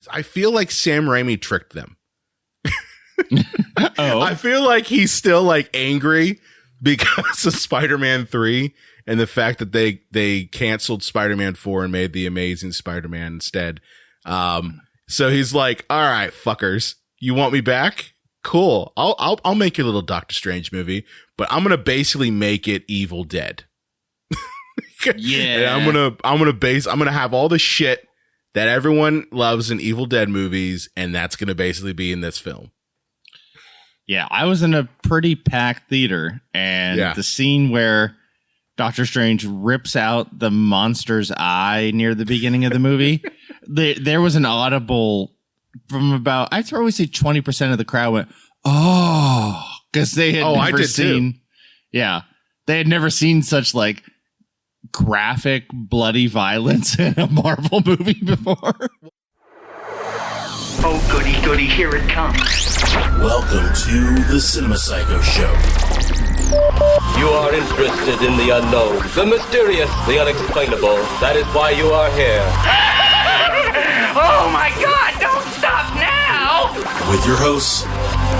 I feel like Sam Raimi tricked them. Oh. I feel like he's still like angry because of Spider-Man 3 and the fact that they canceled Spider-Man 4 and made the Amazing Spider-Man instead. So he's like, all right, fuckers, you want me back? Cool. I'll make you a little Doctor Strange movie, but I'm going to basically make it Evil Dead. Yeah. And I'm going to have all the shit that everyone loves in Evil Dead movies, and that's going to basically be in this film. Yeah, I was in a pretty packed theater, and the scene where Doctor Strange rips out the monster's eye near the beginning of the movie, there was an audible from about, I'd probably say 20% of the crowd went, oh, because they had never seen, too. Yeah, they had never seen such like graphic, bloody violence in a Marvel movie before. Oh, goody, goody, here it comes. Welcome to the Cinema Psycho Show. You are interested in the unknown, the mysterious, the unexplainable. That is why you are here. Oh, my God, don't stop now! With your hosts,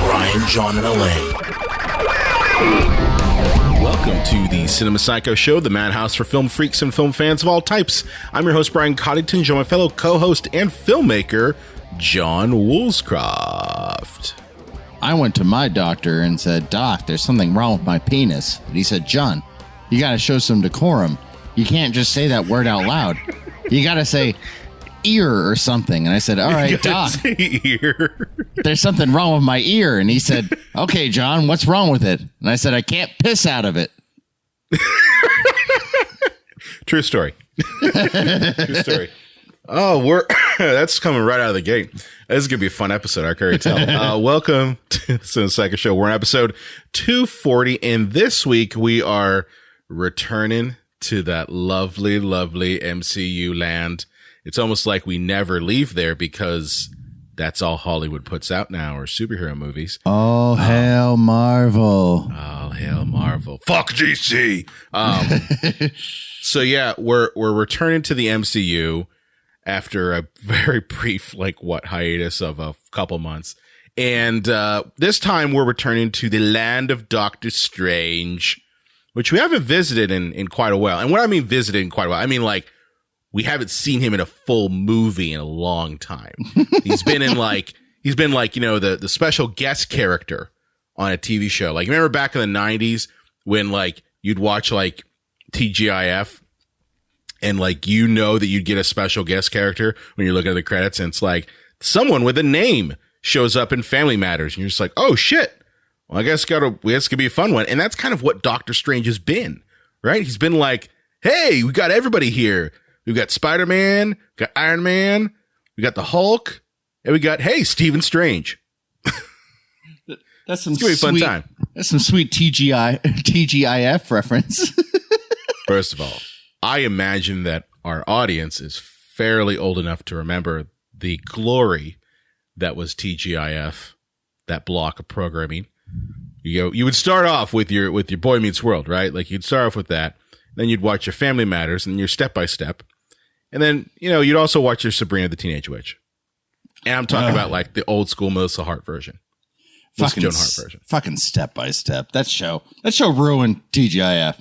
Brian, John, and Elaine. Welcome to the Cinema Psycho Show, the madhouse for film freaks and film fans of all types. I'm your host, Brian Coddington, joined by fellow co-host and filmmaker, John Woolscroft. I went to my doctor and said, Doc, there's something wrong with my penis. And he said, John, you got to show some decorum. You can't just say that word out loud. You got to say ear or something. And I said, all right, Doc, ear. There's something wrong with my ear. And he said, okay, John, what's wrong with it? And I said, I can't piss out of it. True story. True story. Oh, that's coming right out of the gate. This is going to be a fun episode, I can already tell. Welcome to the Cinema Psycho Show. We're on episode 240, and this week we are returning to that lovely, lovely MCU land. It's almost like we never leave there because that's all Hollywood puts out now, are superhero movies. Oh, hail Marvel. Oh, hail Marvel. Fuck DC. So yeah, we're returning to the MCU after a very brief, hiatus of a couple months. And this time we're returning to the land of Doctor Strange, which we haven't visited in quite a while. And what I mean visited in quite a while, I mean we haven't seen him in a full movie in a long time. He's been the special guest character on a TV show. Like, remember back in the 90s when you'd watch TGIF and that you'd get a special guest character when you're looking at the credits, and it's like someone with a name shows up in Family Matters, and you're just like, oh shit. Well, I guess this could be a fun one. And that's kind of what Doctor Strange has been, right? He's been like, hey, we got everybody here. We've got Spider-Man, we got Iron Man, we got the Hulk, and we got, hey, Stephen Strange. That's some it's gonna be a fun time. That's some sweet TGIF reference. First of all, I imagine that our audience is fairly old enough to remember the glory that was TGIF, that block of programming. You would start off with your Boy Meets World, right? You'd start off with that. Then you'd watch your Family Matters and your Step by Step. And then, you'd also watch your Sabrina the Teenage Witch. And I'm talking about the old school Melissa Hart version. Melissa Joan Hart version. Fucking Step by Step. That show ruined TGIF.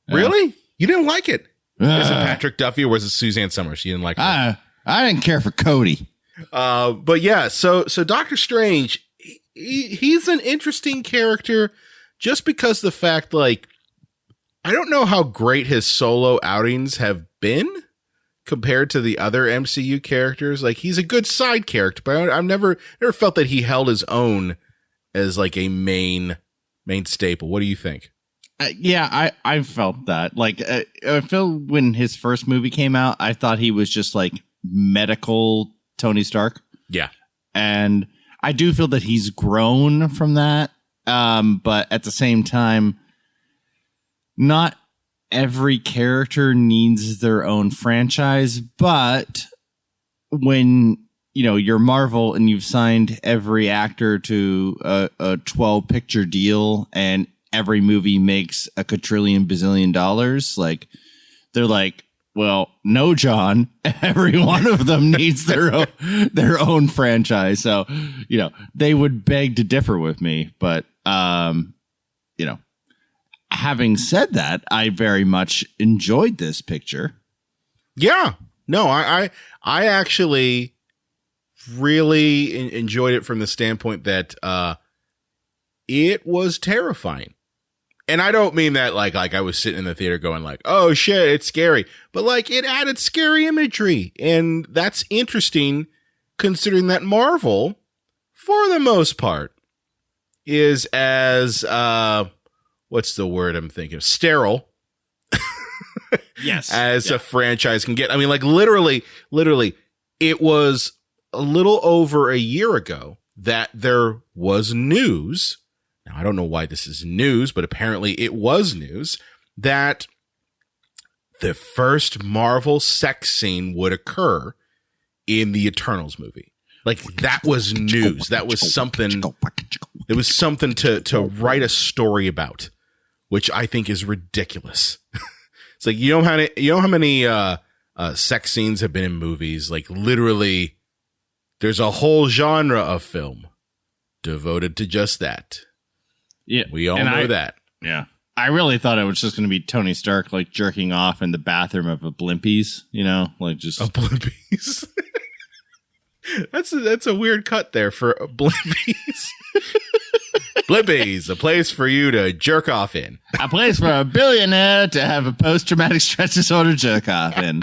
Really? You didn't like it? Was it Patrick Duffy or was it Suzanne Summers? You didn't like her? I didn't care for Cody. But yeah, so Doctor Strange, he's an interesting character just because the fact, I don't know how great his solo outings have been compared to the other MCU characters. He's a good side character, but I've never felt that he held his own as a main staple. What do you think? Yeah, I felt that. I feel when his first movie came out, I thought he was just medical Tony Stark. Yeah. And I do feel that he's grown from that. But at the same time, not every character needs their own franchise. But when, you're Marvel and you've signed every actor to a 12 picture deal and every movie makes a quadrillion bazillion dollars, they're like, well, no, John, every one of them needs their own franchise. So, they would beg to differ with me. But, having said that, I very much enjoyed this picture. Yeah. No, I actually really enjoyed it from the standpoint that it was terrifying. And I don't mean that like I was sitting in the theater going like, oh shit, it's scary. But like it added scary imagery. And that's interesting considering that Marvel, for the most part, is as, what's the word I'm thinking of? Sterile. Yes. As a franchise can get. I mean, like literally, it was a little over a year ago that there was news. Now, I don't know why this is news, but apparently it was news that the first Marvel sex scene would occur in the Eternals movie. Like that was news. That was something. It was something to write a story about, which I think is ridiculous. It's like, you know how many sex scenes have been in movies? Like literally, there's a whole genre of film devoted to just that. Yeah, we all know that. Yeah, I really thought it was just going to be Tony Stark like jerking off in the bathroom of a Blimpies. Like just a Blimpies. That's a weird cut there for a Blimpies. Blimpies, a place for you to jerk off in. A place for a billionaire to have a post-traumatic stress disorder jerk off in.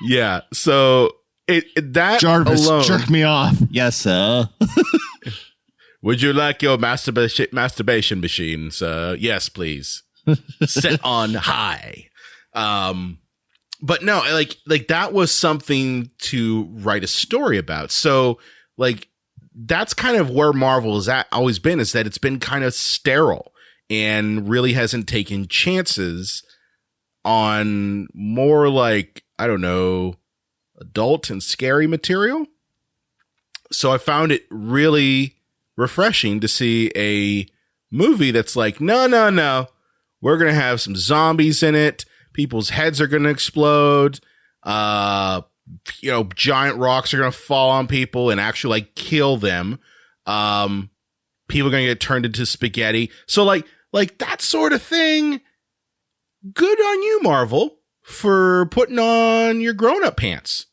Yeah, so that Jarvis, alone, jerk me off. Yes, sir. Would you like your masturbation machine, sir? Yes, please. Set on high. But no, like that was something to write a story about. So like that's kind of where Marvel has always been, is that it's been kind of sterile and really hasn't taken chances on more like, I don't know, adult and scary material. So I found it really refreshing to see a movie that's like, no, we're going to have some zombies in it. People's heads are going to explode. Giant rocks are going to fall on people and actually like kill them. People are going to get turned into spaghetti. So like that sort of thing. Good on you, Marvel, for putting on your grown-up pants.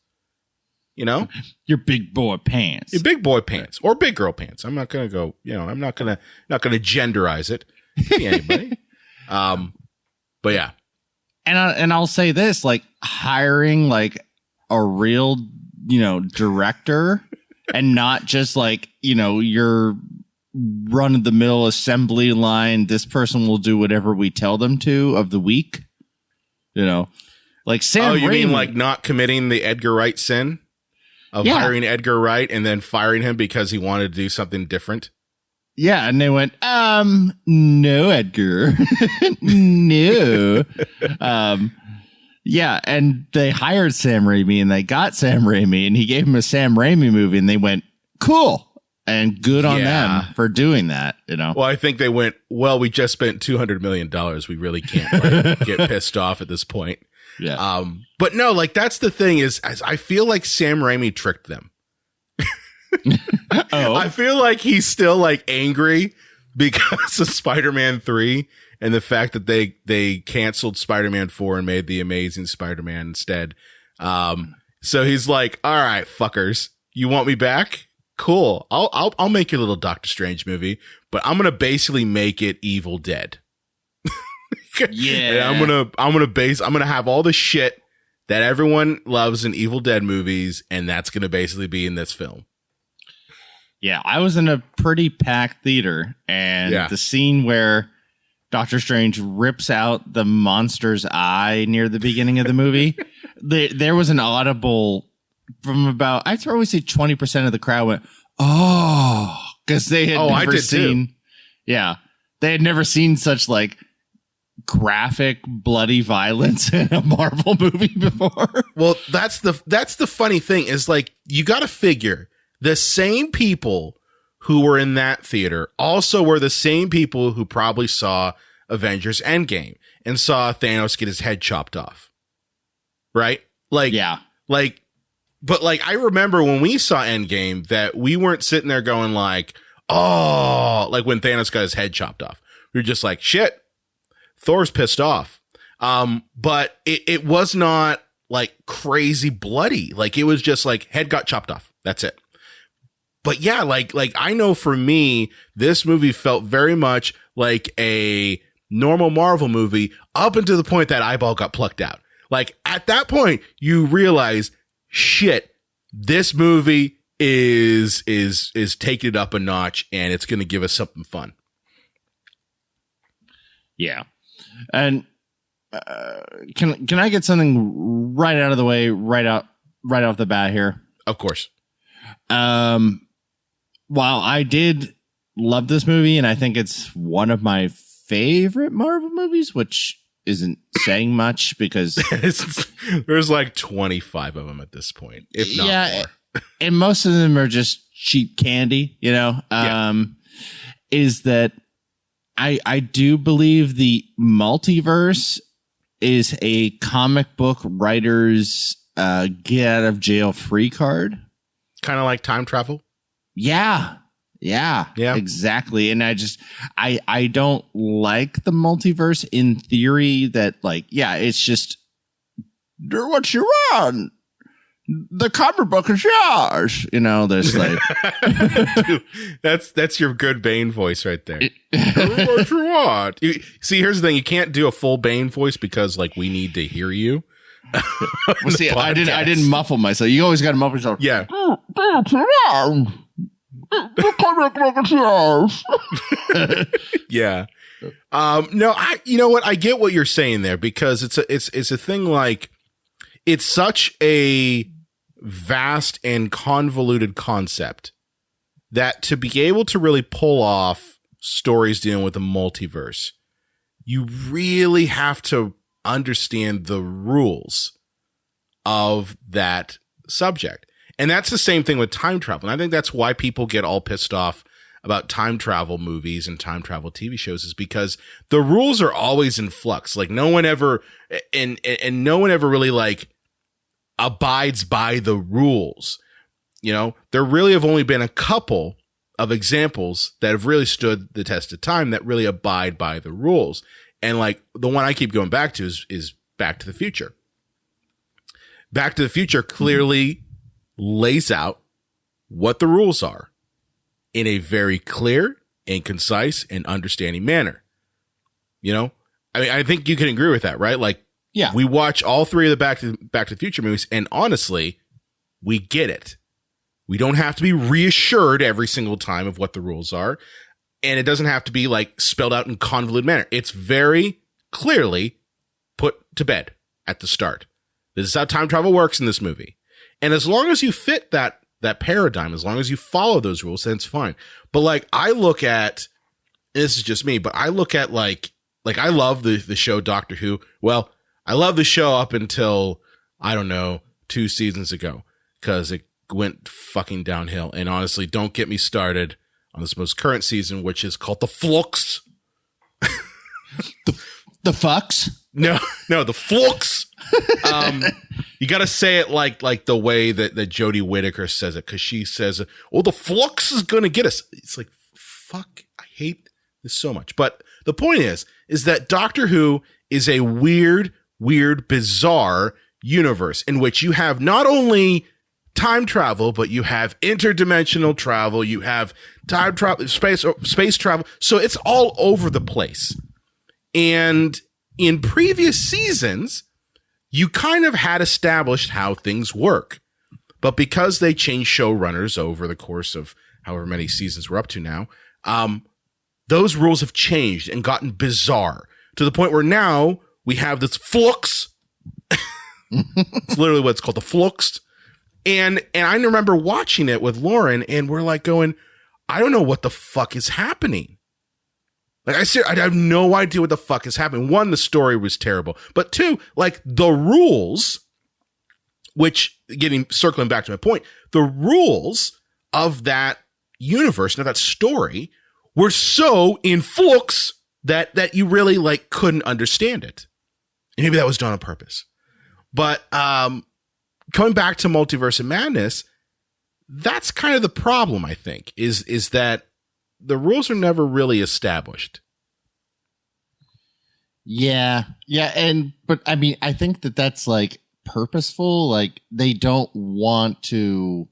Your big boy pants. Your big boy pants or big girl pants. I'm not going to go, I'm not going to genderize it. Be anybody. But yeah. And I'll say this, like hiring like a real, director and not just like, your run of the mill assembly line. This person will do whatever we tell them to of the week, like Sam. Oh, you Raimi. mean like not committing the Edgar Wright sin of hiring Edgar Wright and then firing him because he wanted to do something different? Yeah, and they went, no, Edgar. No. Yeah, and they hired Sam Raimi and they got Sam Raimi and he gave him a Sam Raimi movie and they went, cool. And good on them for doing that, Well, I think they went, well, we just spent $200 million. We really can't get pissed off at this point. Yeah. But no, like that's the thing is I feel like Sam Raimi tricked them. I feel like he's still like angry because of Spider-Man 3 and the fact that they canceled Spider-Man 4 and made the Amazing Spider-Man instead. So he's like, all right, fuckers, you want me back? Cool. I'll make your little Doctor Strange movie, but I'm going to basically make it Evil Dead. Yeah. And I'm going to have all the shit that everyone loves in Evil Dead movies. And that's going to basically be in this film. Yeah, I was in a pretty packed theater, and the scene where Doctor Strange rips out the monster's eye near the beginning of the movie, there was an audible from about, I'd probably say 20% of the crowd went, oh, because they had never seen, they had never seen such like graphic, bloody violence in a Marvel movie before. Well, that's the funny thing is like, you got to figure the same people who were in that theater also were the same people who probably saw Avengers Endgame and saw Thanos get his head chopped off. right? Like, yeah. But I remember when we saw Endgame that we weren't sitting there going like, oh, like when Thanos got his head chopped off. We were just like, shit, Thor's pissed off. But it was not like crazy bloody. Like it was just like head got chopped off. That's it. But yeah, like I know for me, this movie felt very much like a normal Marvel movie up until the point that eyeball got plucked out. Like at that point, you realize, shit, this movie is taking it up a notch, and it's going to give us something fun. Yeah, and can I get something right out of the way, right off the bat here? Of course. While I did love this movie, and I think it's one of my favorite Marvel movies, which isn't saying much because there's like 25 of them at this point, if not more. And most of them are just cheap candy, you know. Is that I do believe the multiverse is a comic book writer's get out of jail free card, kind of like time travel. Yeah, exactly. And I don't like the multiverse in theory that like, yeah, it's just do what you want. The comic book is yours. You know, there's like dude, that's your good Bane voice right there. Do what you want. See, here's the thing. You can't do a full Bane voice because like we need to hear you. Well, see, I didn't muffle myself. You always got to muffle yourself. Yeah. Yeah. No, you know what? I get what you're saying there because it's a thing like it's such a vast and convoluted concept that to be able to really pull off stories dealing with the multiverse, you really have to understand the rules of that subject. And that's the same thing with time travel. And I think that's why people get all pissed off about time travel movies and time travel TV shows is because the rules are always in flux. Like no one ever, and no one ever really like abides by the rules. You know, there really have only been a couple of examples that have really stood the test of time that really abide by the rules. And like the one I keep going back to is Back to the Future. Back to the Future clearly lays out what the rules are in a very clear and concise and understanding manner. You know, I mean, I think you can agree with that, right? Like, yeah, we watch all three of the Back to the Future movies, and honestly, we get it. We don't have to be reassured every single time of what the rules are, and it doesn't have to be like spelled out in convoluted manner. It's very clearly put to bed at the start. This is how time travel works in this movie. And as long as you fit that paradigm, as long as you follow those rules, then it's fine. But like, I look at, and this is just me, but I look at like I love the show Doctor Who. Well, I love the show up until, I don't know, 2 seasons ago, because it went fucking downhill. And honestly, don't get me started on this most current season, which is called The Flux. The fucks? No, the Flux. You got to say it like the way that Jodie Whittaker says it, because she says, "Oh, the flux is going to get us." It's like, fuck, I hate this so much. But the point is that Doctor Who is a weird, bizarre universe in which you have not only time travel, but you have interdimensional travel, you have time travel, space travel. So it's all over the place. And in previous seasons, you kind of had established how things work. But because they changed showrunners over the course of however many seasons we're up to now, those rules have changed and gotten bizarre to the point where now we have this flux. It's literally what it's called, the flux. And I remember watching it with Lauren, and we're like going, I don't know what the fuck is happening. Like I have no idea what the fuck is happening. One, the story was terrible, but two, like the rules, which circling back to my point, the rules of that universe, now that story, were so in flux that you really like couldn't understand it. And maybe that was done on purpose. But coming back to Multiverse of Madness, that's kind of the problem, I think, is that the rules are never really established. Yeah. But I mean, I think that's like purposeful. Like, they don't want to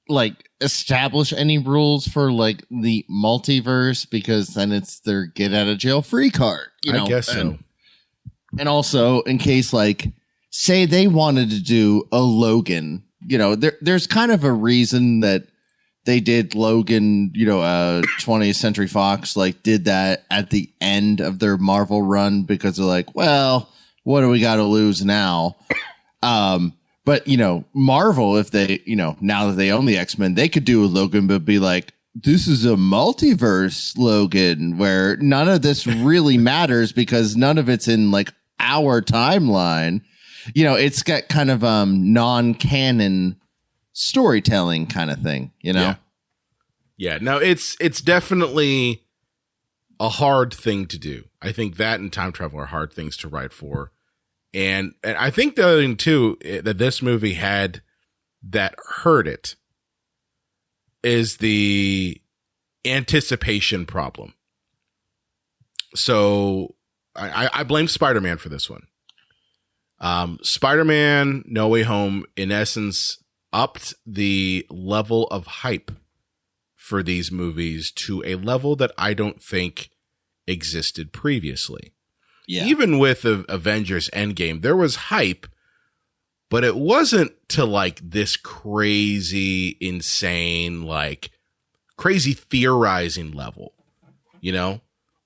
like establish any rules for like the multiverse, because then it's their get out of jail free card. I guess so. And also, in case, like, say they wanted to do a Logan, there's kind of a reason that they did Logan, 20th Century Fox, like, did that at the end of their Marvel run, because they're like, well, what do we got to lose now? But, Marvel, if they, now that they own the X-Men, they could do a Logan, but be like, this is a multiverse Logan where none of this really matters because none of it's in like our timeline. It's got kind of non-canon storytelling kind of thing, Yeah. No, it's definitely a hard thing to do. I think that and time travel are hard things to write for. And I think the other thing too that this movie had that hurt it is the anticipation problem. So I blame Spider-Man for this one. Spider-Man No Way Home, in essence, upped the level of hype for these movies to a level that I don't think existed previously. Yeah. Even with Avengers Endgame, there was hype, but it wasn't to like this crazy, insane, like crazy theorizing level,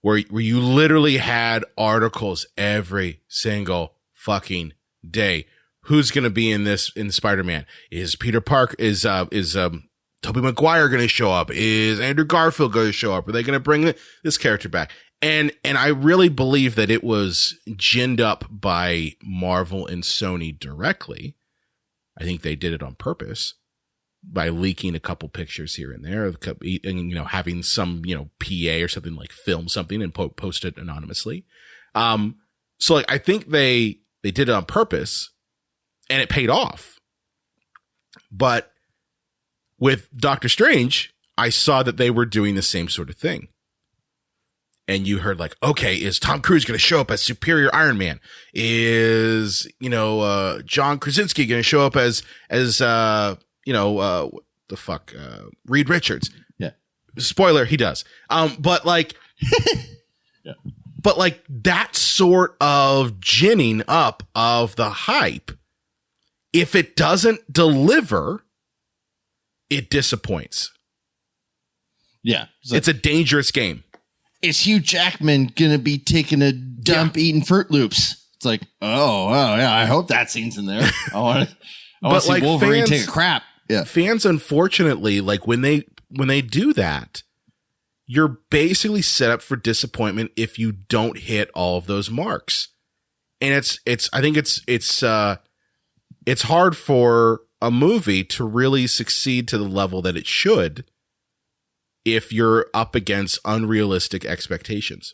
where you literally had articles every single fucking day. Who's going to be in Spider-Man? Is Peter Parker, is Tobey Maguire going to show up? Is Andrew Garfield going to show up? Are they going to bring this character back? And I really believe that it was ginned up by Marvel and Sony directly. I think they did it on purpose by leaking a couple pictures here and there, and having some PA or something like film something and post it anonymously. So like I think they did it on purpose, and it paid off. But with Doctor Strange, I saw that they were doing the same sort of thing. And you heard like, okay, is Tom Cruise going to show up as Superior Iron Man? Is, John Krasinski going to show up as Reed Richards? Yeah. Spoiler, he does. But like, yeah. But like that sort of ginning up of the hype, if it doesn't deliver, it disappoints. Yeah. It's a dangerous game. Is Hugh Jackman going to be taking a dump eating Fruit Loops? It's like, oh, yeah, I hope that scene's in there. I want to see like Wolverine take a crap. Yeah. Fans, unfortunately, like when they do that, you're basically set up for disappointment if you don't hit all of those marks. And I think it's hard for a movie to really succeed to the level that it should if you're up against unrealistic expectations.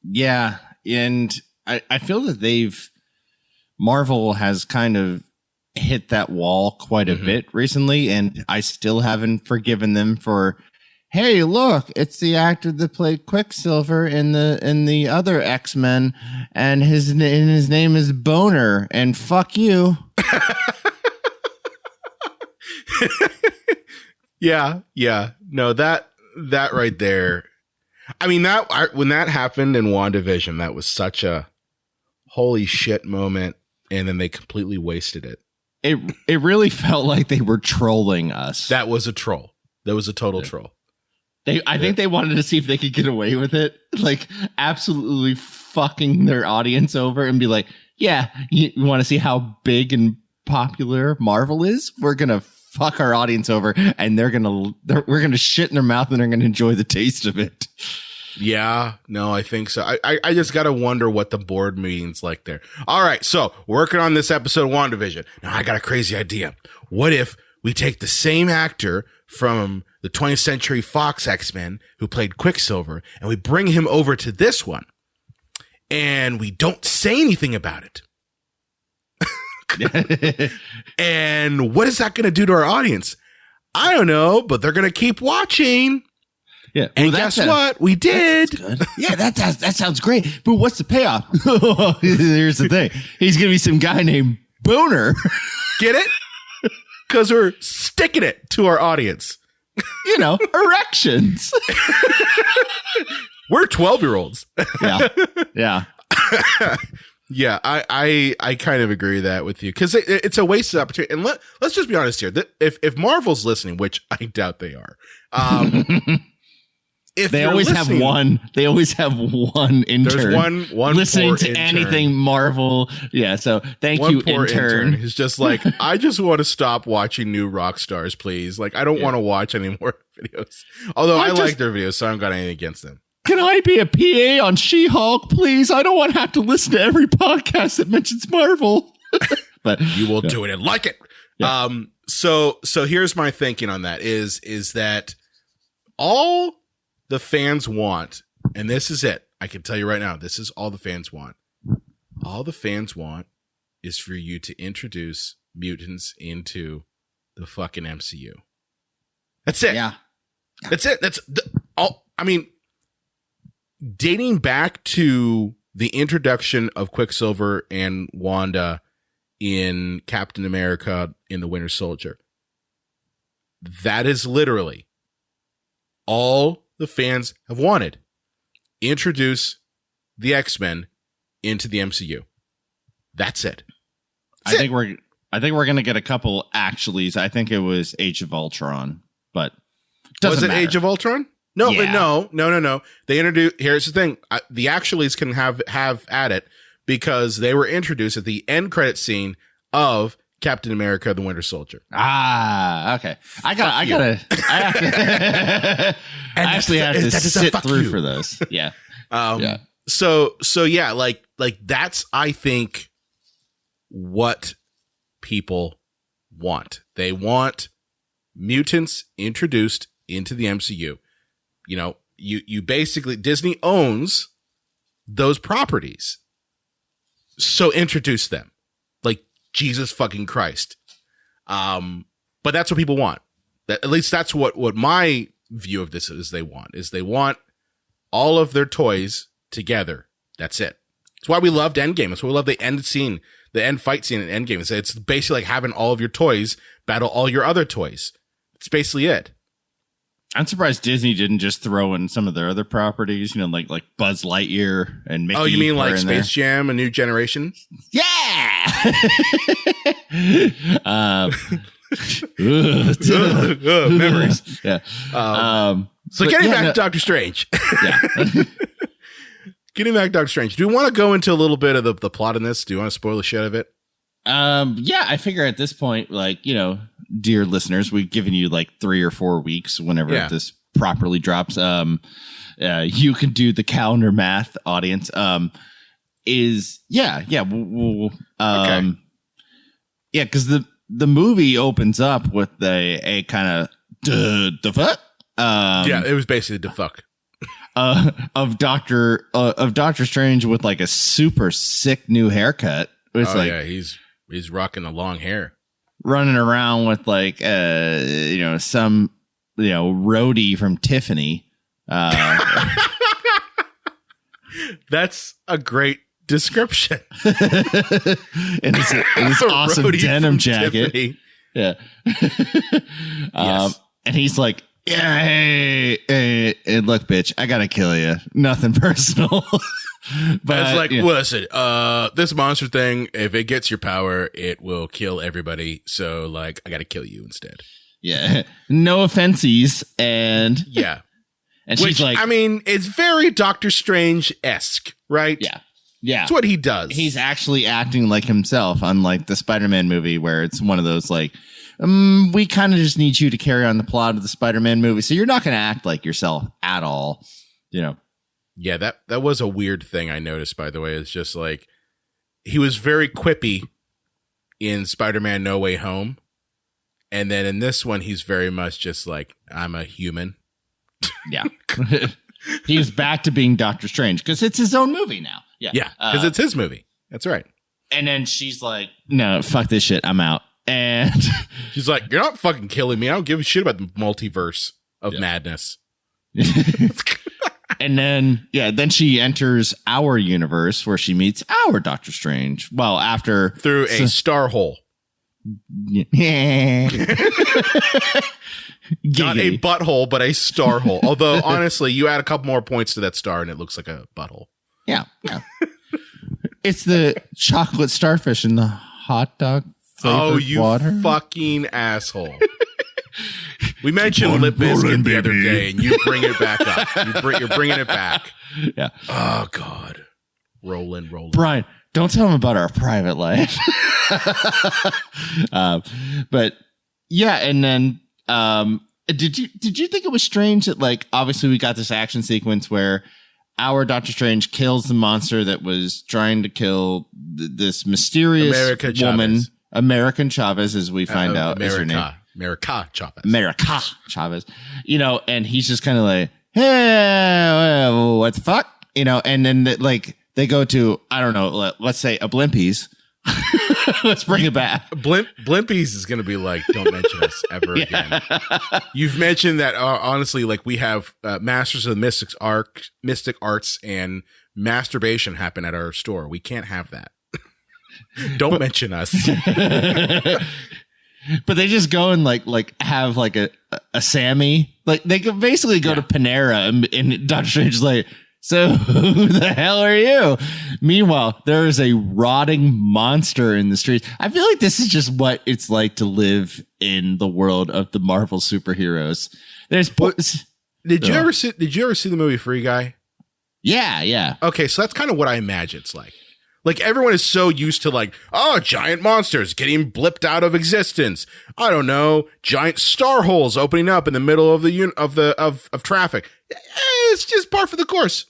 Yeah. And I feel that Marvel has kind of hit that wall quite a bit recently, and I still haven't forgiven them for, hey, look, it's the actor that played Quicksilver in the other X-Men, and his name is Boner, and fuck you. Yeah. No, that right there. I mean, when that happened in WandaVision, that was such a holy shit moment, and then they completely wasted it. It really felt like they were trolling us. That was a troll. That was a total troll. I think they wanted to see if they could get away with it, like absolutely fucking their audience over and be like, yeah, you want to see how big and popular Marvel is? We're going to fuck our audience over, and we're going to shit in their mouth, and they're going to enjoy the taste of it. Yeah, no, I think so. I just got to wonder what the board meeting's like there. All right, so working on this episode of WandaVision. Now I got a crazy idea. What if we take the same actor from the 20th Century Fox X-Men who played Quicksilver, and we bring him over to this one, and we don't say anything about it. And what is that going to do to our audience? I don't know, but they're going to keep watching. Yeah. And guess what? We did. Yeah, that sounds great. But what's the payoff? Here's the thing. He's going to be some guy named Boner. Get it? Because we're sticking it to our audience. You know, erections. We're 12-year-olds. Yeah. Yeah. Yeah, I kind of agree with that with you because it's a wasted opportunity. And let's just be honest here. If Marvel's listening, which I doubt they are, if they always have one intern. There's one listening to intern. Anything Marvel. Yeah. So thank you, intern. Who's just like, I just want to stop watching new rock stars, please. Like, I don't want to watch any more videos. Although I like their videos, so I haven't got anything against them. Can I be a PA on She-Hulk, please? I don't want to have to listen to every podcast that mentions Marvel. But you will do it and like it. Yeah. So here's my thinking on that is that all the fans want, and this is it. I can tell you right now, this is all the fans want. All the fans want is for you to introduce mutants into the fucking MCU. That's it. Yeah. That's it. That's all. I mean, dating back to the introduction of Quicksilver and Wanda in Captain America in the Winter Soldier, that is literally all the fans have wanted. Introduce the X-Men into the MCU. That's it. I think we're going to get a couple actuallys. I think it was Age of Ultron, but was it matter. Age of Ultron? No, Yeah. no. They introduced. Here's the thing: the actuallys can have at it because they were introduced at the end credit scene of Captain America: The Winter Soldier. Ah, okay. I actually have to sit through for those. Yeah. Yeah. So yeah, like that's I think what people want. They want mutants introduced into the MCU. You know, you basically, Disney owns those properties. So introduce them. Like, Jesus fucking Christ. But that's what people want. At least that's what my view of this is. They want all of their toys together. That's it. That's why we loved Endgame. That's why we love the end scene, the end fight scene in Endgame. It's basically like having all of your toys battle all your other toys. It's basically it. I'm surprised Disney didn't just throw in some of their other properties, you know, like Buzz Lightyear and Mickey. Oh, you mean like Space Jam, A New Generation? Yeah. Memories. Yeah. So getting back to Doctor Strange. Yeah. Getting back to Doctor Strange. Do we want to go into a little bit of the plot in this? Do you want to spoil the shit of it? Yeah, I figure at this point, like, you know, dear listeners, we've given you like 3 or 4 weeks whenever this properly drops. You can do the calendar math, audience. We'll okay. Yeah, because the movie opens up with a kind of the fuck. Yeah, it was basically the fuck. Of Doctor Strange with like a super sick new haircut. It's yeah, he's rocking the long hair, running around with like some roadie from Tiffany. That's a great description. And it's awesome denim jacket. Tiffany. Yeah. Yes. And he's like, yeah, hey, look, bitch, I gotta kill you. Nothing personal. But it's like, listen, this monster thing, if it gets your power, it will kill everybody. So, like, I gotta kill you instead. Yeah. No offenses. And yeah. And which, she's like, I mean, it's very Doctor Strange-esque, right? Yeah. Yeah. That's what he does. He's actually acting like himself, unlike the Spider-Man movie where it's one of those like, we kind of just need you to carry on the plot of the Spider-Man movie. So you're not going to act like yourself at all, you know? Yeah, that was a weird thing I noticed, by the way. It's just like, he was very quippy in Spider-Man No Way Home. And then in this one, he's very much just like, I'm a human. Yeah. He's back to being Doctor Strange because it's his own movie now. Yeah. Yeah, because it's his movie. That's right. And then she's like, no, fuck this shit. I'm out. And she's like, you're not fucking killing me. I don't give a shit about the multiverse of madness. And then, then she enters our universe where she meets our Doctor Strange. Well, after through a star hole. Not a butthole, but a star hole. Although, honestly, you add a couple more points to that star and it looks like a butthole. Yeah. It's the chocolate starfish in the hot dog flavored water. Fucking asshole. We mentioned Lip Bizkit the other day, and you bring it back up. You're bringing it back. Yeah. Oh, God. Rolling. Brian, don't tell him about our private life. But yeah, and then did you think it was strange that, like, obviously we got this action sequence where our Doctor Strange kills the monster that was trying to kill this mysterious woman, American Chavez, as we find out is her name. America Chavez. You know, and he's just kind of like, hey, what the fuck? You know, and then they go to, I don't know, let's say a Blimpies. Let's bring it back. Blimpies is going to be like, don't mention us ever again. You've mentioned that, honestly, like we have Masters of the Mystic Arts and masturbation happen at our store. We can't have that. Don't mention us. But they just go and like have like a Sammy. Like they could basically go to Panera and Doctor Strange is like, so who the hell are you? Meanwhile, there is a rotting monster in the streets. I feel like this is just what it's like to live in the world of the Marvel superheroes. Did you ever see the movie Free Guy? Yeah. Okay, so that's kind of what I imagine it's like. Like everyone is so used to like, oh, giant monsters getting blipped out of existence. I don't know, giant star holes opening up in the middle of of traffic. It's just par for the course.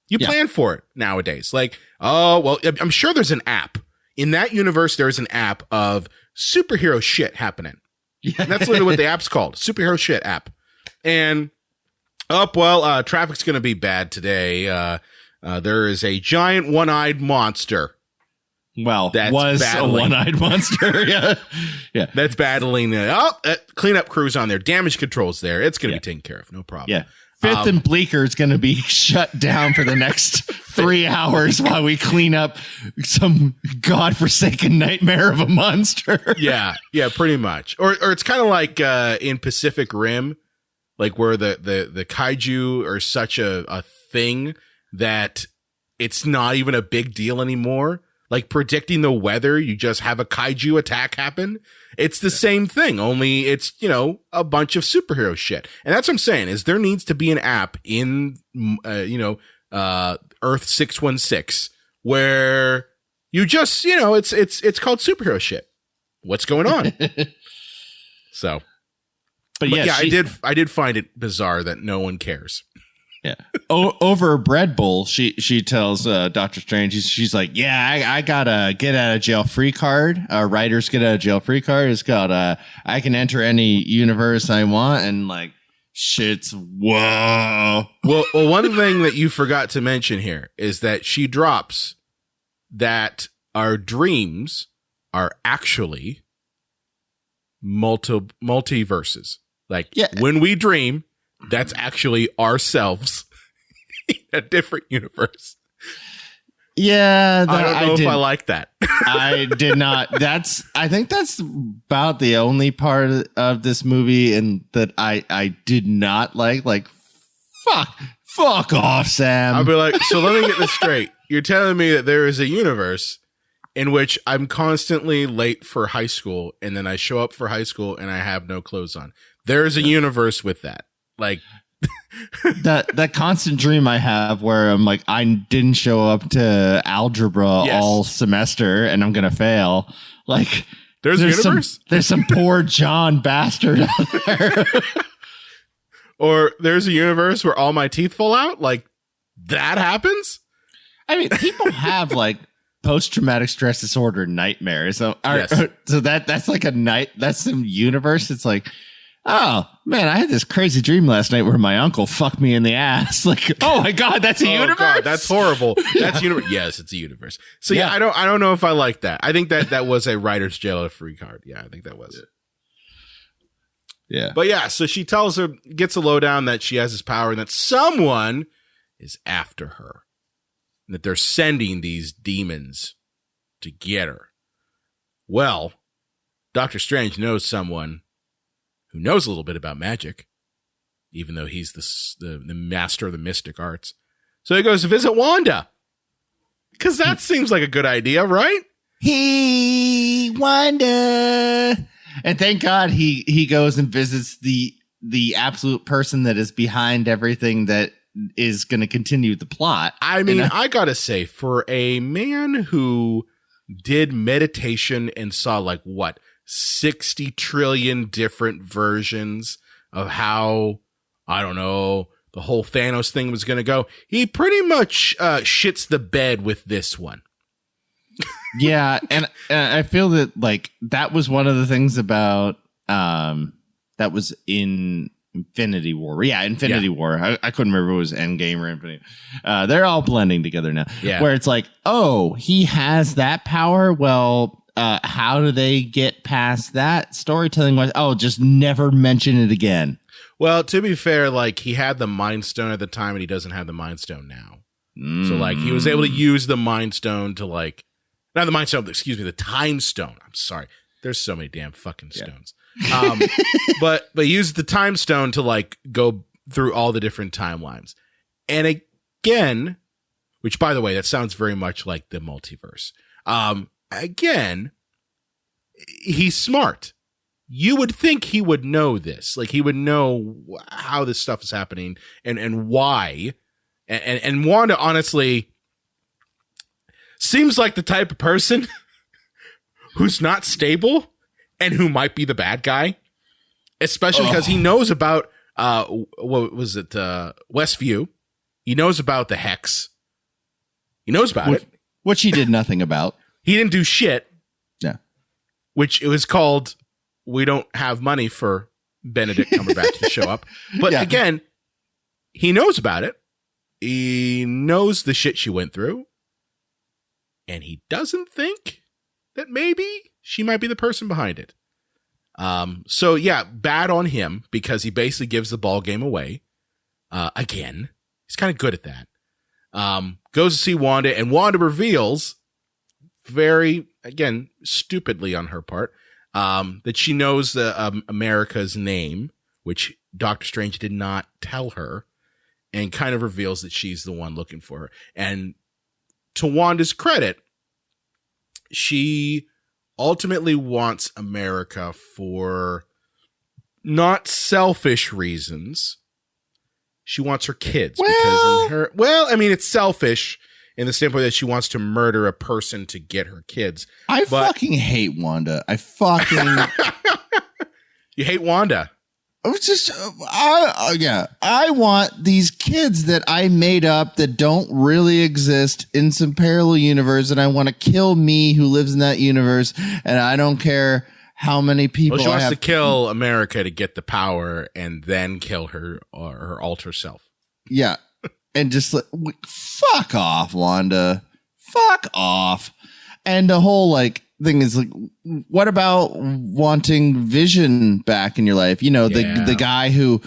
You plan for it nowadays. Like, oh, well, I'm sure there's an app in that universe. There's an app of superhero shit happening. Yeah. And that's literally what the app's called, superhero shit app. And traffic's going to be bad today. There is a giant one-eyed monster. Well, that was a one-eyed monster. Yeah. That's battling. Cleanup crews on there. Damage controls there. It's going to be taken care of. No problem. Yeah. Fifth and Bleecker is going to be shut down for the next 3 hours while we clean up some godforsaken nightmare of a monster. Yeah, pretty much. Or it's kind of like in Pacific Rim, like where the kaiju are such a thing that it's not even a big deal anymore. Like predicting the weather, you just have a kaiju attack happen. It's the same thing, only it's, a bunch of superhero shit. And that's what I'm saying is there needs to be an app in, Earth 616 where you just, it's called superhero shit. What's going on? So, but yeah, I did find it bizarre that no one cares. Yeah. Over a bread bowl, she tells Doctor Strange, she's like, yeah, I got a get out of jail free card. Writers get out of jail free card. It's got I can enter any universe I want, and like shit's whoa. Well, one thing that you forgot to mention here is that she drops that our dreams are actually multiverses. Like when we dream, that's actually ourselves in a different universe. Yeah. I don't know if I like that. I did not. I think that's about the only part of this movie and that I did not like. Like, fuck off, Sam. I'll be like, so let me get this straight. You're telling me that there is a universe in which I'm constantly late for high school and then I show up for high school and I have no clothes on. There is a universe with that. Like that constant dream I have where I'm like, I didn't show up to algebra all semester and I'm going to fail. Like there's a universe. There's some poor John bastard out there. Or there's a universe where all my teeth fall out. Like that happens. I mean, people have like post-traumatic stress disorder nightmares. So that's like that's some universe. It's like, oh man, I had this crazy dream last night where my uncle fucked me in the ass. Like, oh my God, that's a universe. God, that's horrible. That's universe. Yes, it's a universe. So yeah, I don't know if I like that. I think that was a writer's jail a free card. Yeah, I think that was it. Yeah. But yeah, so she tells her, gets a lowdown that she has this power and that someone is after her. And that they're sending these demons to get her. Well, Doctor Strange knows someone who knows a little bit about magic, even though he's the master of the mystic arts. So he goes to visit Wanda. Because that seems like a good idea, right? Hey, Wanda. And thank God he goes and visits the absolute person that is behind everything that is going to continue the plot. I mean, I got to say, for a man who did meditation and saw 60 trillion different versions of how, I don't know, the whole Thanos thing was going to go, he pretty much shits the bed with this one. Yeah, and I feel that that was one of the things about that was in Infinity War. Yeah, Infinity War. I couldn't remember if it was Endgame or Infinity. They're all blending together now. Yeah. Where it's like, oh, he has that power. Well, how do they get past that storytelling? Oh, just never mention it again. Well, to be fair, he had the Mind Stone at the time, and he doesn't have the Mind Stone now. So he was able to use the Mind Stone to not the Mind Stone, excuse me, the Time Stone. I'm sorry. There's so many damn fucking stones. But use the Time Stone to go through all the different timelines. And again, which by the way, that sounds very much like the multiverse. Again, he's smart. You would think he would know this. He would know how this stuff is happening and why. And Wanda, honestly, seems like the type of person who's not stable and who might be the bad guy, especially because he knows about, what was it? Westview. He knows about the Hex. He knows about it. Which he did nothing about. He didn't do shit. Yeah. Which it was called, we don't have money for Benedict Cumberbatch to show up. But again, he knows about it. He knows the shit she went through. And he doesn't think that maybe she might be the person behind it. So yeah, bad on him because he basically gives the ball game away. Again, he's kind of good at that. Goes to see Wanda, and Wanda reveals, very, again, stupidly on her part, that she knows the America's name, which Doctor Strange did not tell her, and kind of reveals that she's the one looking for her. And to Wanda's credit, she ultimately wants America for not selfish reasons. She wants her kids because it's selfish in the standpoint that she wants to murder a person to get her kids. I fucking hate Wanda. You hate Wanda. I want these kids that I made up that don't really exist in some parallel universe, and I want to kill me who lives in that universe, and I don't care how many people. Well, she wants to kill America to get the power and then kill her or her alter self. Yeah. And just fuck off, Wanda. Fuck off. And the whole thing is what about wanting Vision back in your life? The guy who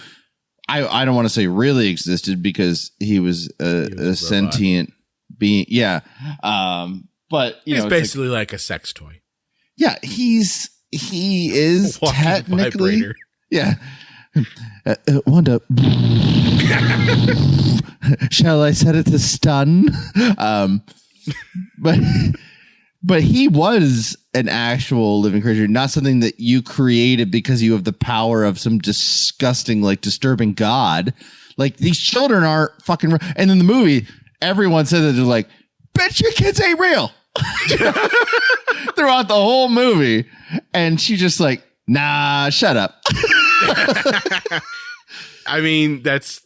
I don't want to say really existed because he was a sentient being. Yeah. But he's basically like a sex toy. Yeah. He is technically. Vibrator. Yeah. Wanda. Shall I set it to stun? But he was an actual living creature, not something that you created because you have the power of some disgusting, disturbing god. These children aren't fucking real. And in the movie, everyone says that they're like, bitch, your kids ain't real. Throughout the whole movie. And she just nah, shut up. I mean, that's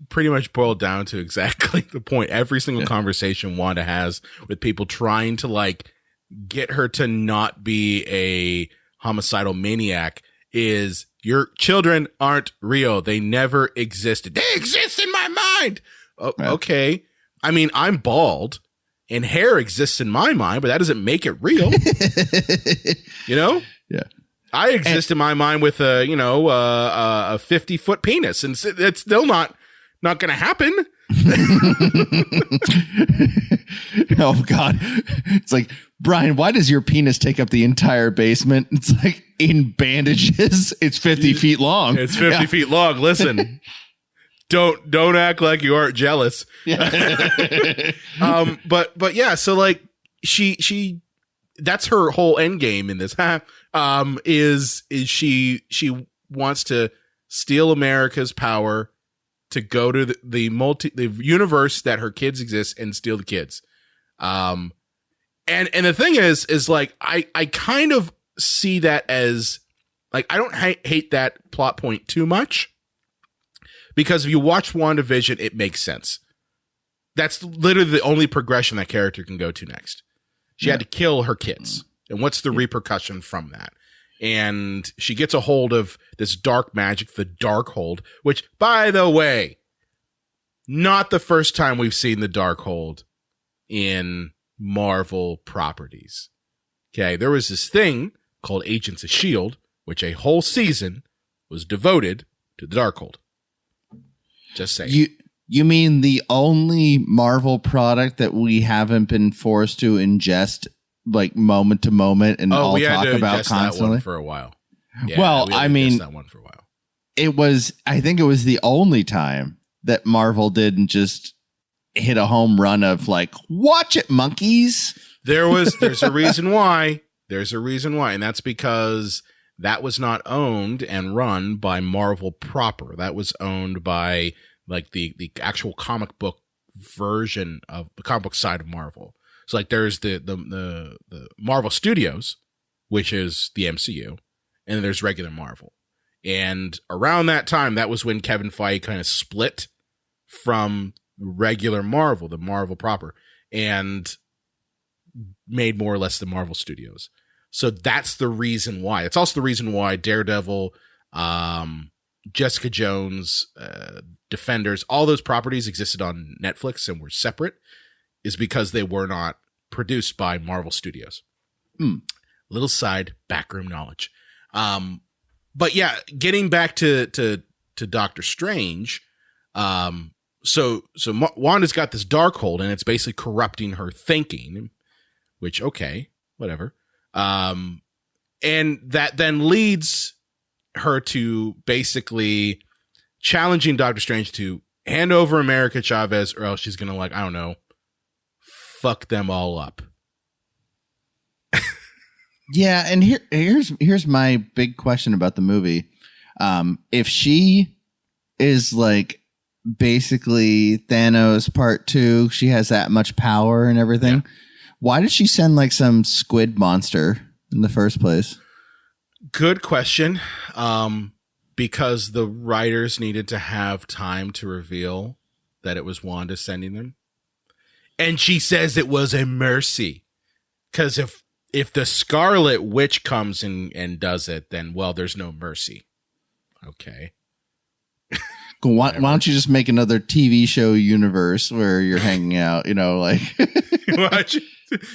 pretty much boiled down to exactly the point. Every single conversation Wanda has with people trying to get her to not be a homicidal maniac is your children aren't real. They never existed. They exist in my mind. Okay. I mean, I'm bald and hair exists in my mind, but that doesn't make it real. You know? Yeah. I exist in my mind with a 50-foot penis, and it's still not going to happen. Oh God. It's like, Brian, why does your penis take up the entire basement? It's like in bandages. It's 50 feet long. It's 50 feet long. Listen, don't act like you aren't jealous. But yeah, so like she that's her whole end game in this. Is she wants to steal America's power to go to the universe that her kids exist and steal the kids. And the thing is like, I kind of see that as like, I don't hate that plot point too much, because if you watch WandaVision, it makes sense. That's literally the only progression that character can go to next. She had to kill her kids. And what's the repercussion from that? And she gets a hold of this dark magic, the Darkhold, which, by the way, not the first time we've seen the Darkhold in Marvel properties. Okay, there was this thing called Agents of S.H.I.E.L.D., which a whole season was devoted to the Darkhold. Just saying. You mean the only Marvel product that we haven't been forced to ingest like moment to moment and all talk about constantly? That one for a while. Yeah, well, I mean, that one for a while. I think it was the only time that Marvel didn't just hit a home run of like, watch it, monkeys. There's a reason why. There's a reason why. And that's because that was not owned and run by Marvel proper. That was owned by like the actual comic book version of the comic book side of Marvel. So like there's the Marvel Studios, which is the MCU, and then there's regular Marvel. And around that time, that was when Kevin Feige kind of split from regular Marvel, the Marvel proper, and made more or less the Marvel Studios. So that's the reason why. It's also the reason why Daredevil, Jessica Jones, Defenders, all those properties existed on Netflix and were separate, is because they were not produced by Marvel Studios. Little side backroom knowledge. But yeah, getting back to Doctor Strange. So Wanda's got this Darkhold, and it's basically corrupting her thinking, which, okay, whatever. And that then leads her to basically challenging Doctor Strange to hand over America Chavez, or else she's going to, like, I don't know, fuck them all up. Yeah, and here's my big question about the movie. If she is like basically Thanos part 2, she has that much power and everything. Yeah. Why did she send like some squid monster in the first place? Good question. Because the writers needed to have time to reveal that it was Wanda sending them. And she says it was a mercy. Because if the Scarlet Witch comes and does it, then, well, there's no mercy. Okay. Why don't you just make another TV show universe where you're hanging out, you know, like.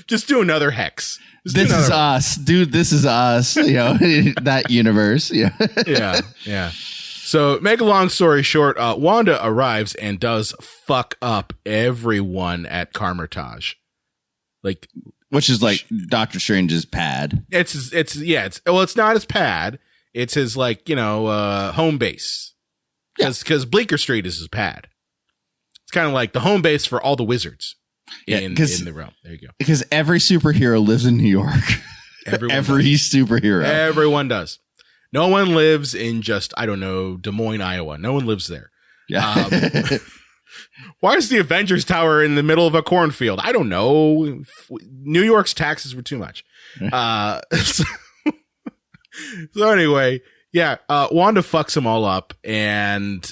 Just do another Hex. This is us, dude. This is us. You know, that universe. Yeah. Yeah. So, make a long story short, Wanda arrives and does fuck up everyone at Carmitage. Like, which is like Doctor Strange's pad. It's not his pad. It's his, like, you know, home base. Because Bleecker Street is his pad. It's kind of like the home base for all the wizards in the realm. There you go. Because every superhero lives in New York. Every superhero. Everyone does. No one lives in just, I don't know, Des Moines, Iowa. No one lives there. Yeah. Why is the Avengers Tower in the middle of a cornfield? I don't know. New York's taxes were too much. So anyway, yeah, Wanda fucks them all up, and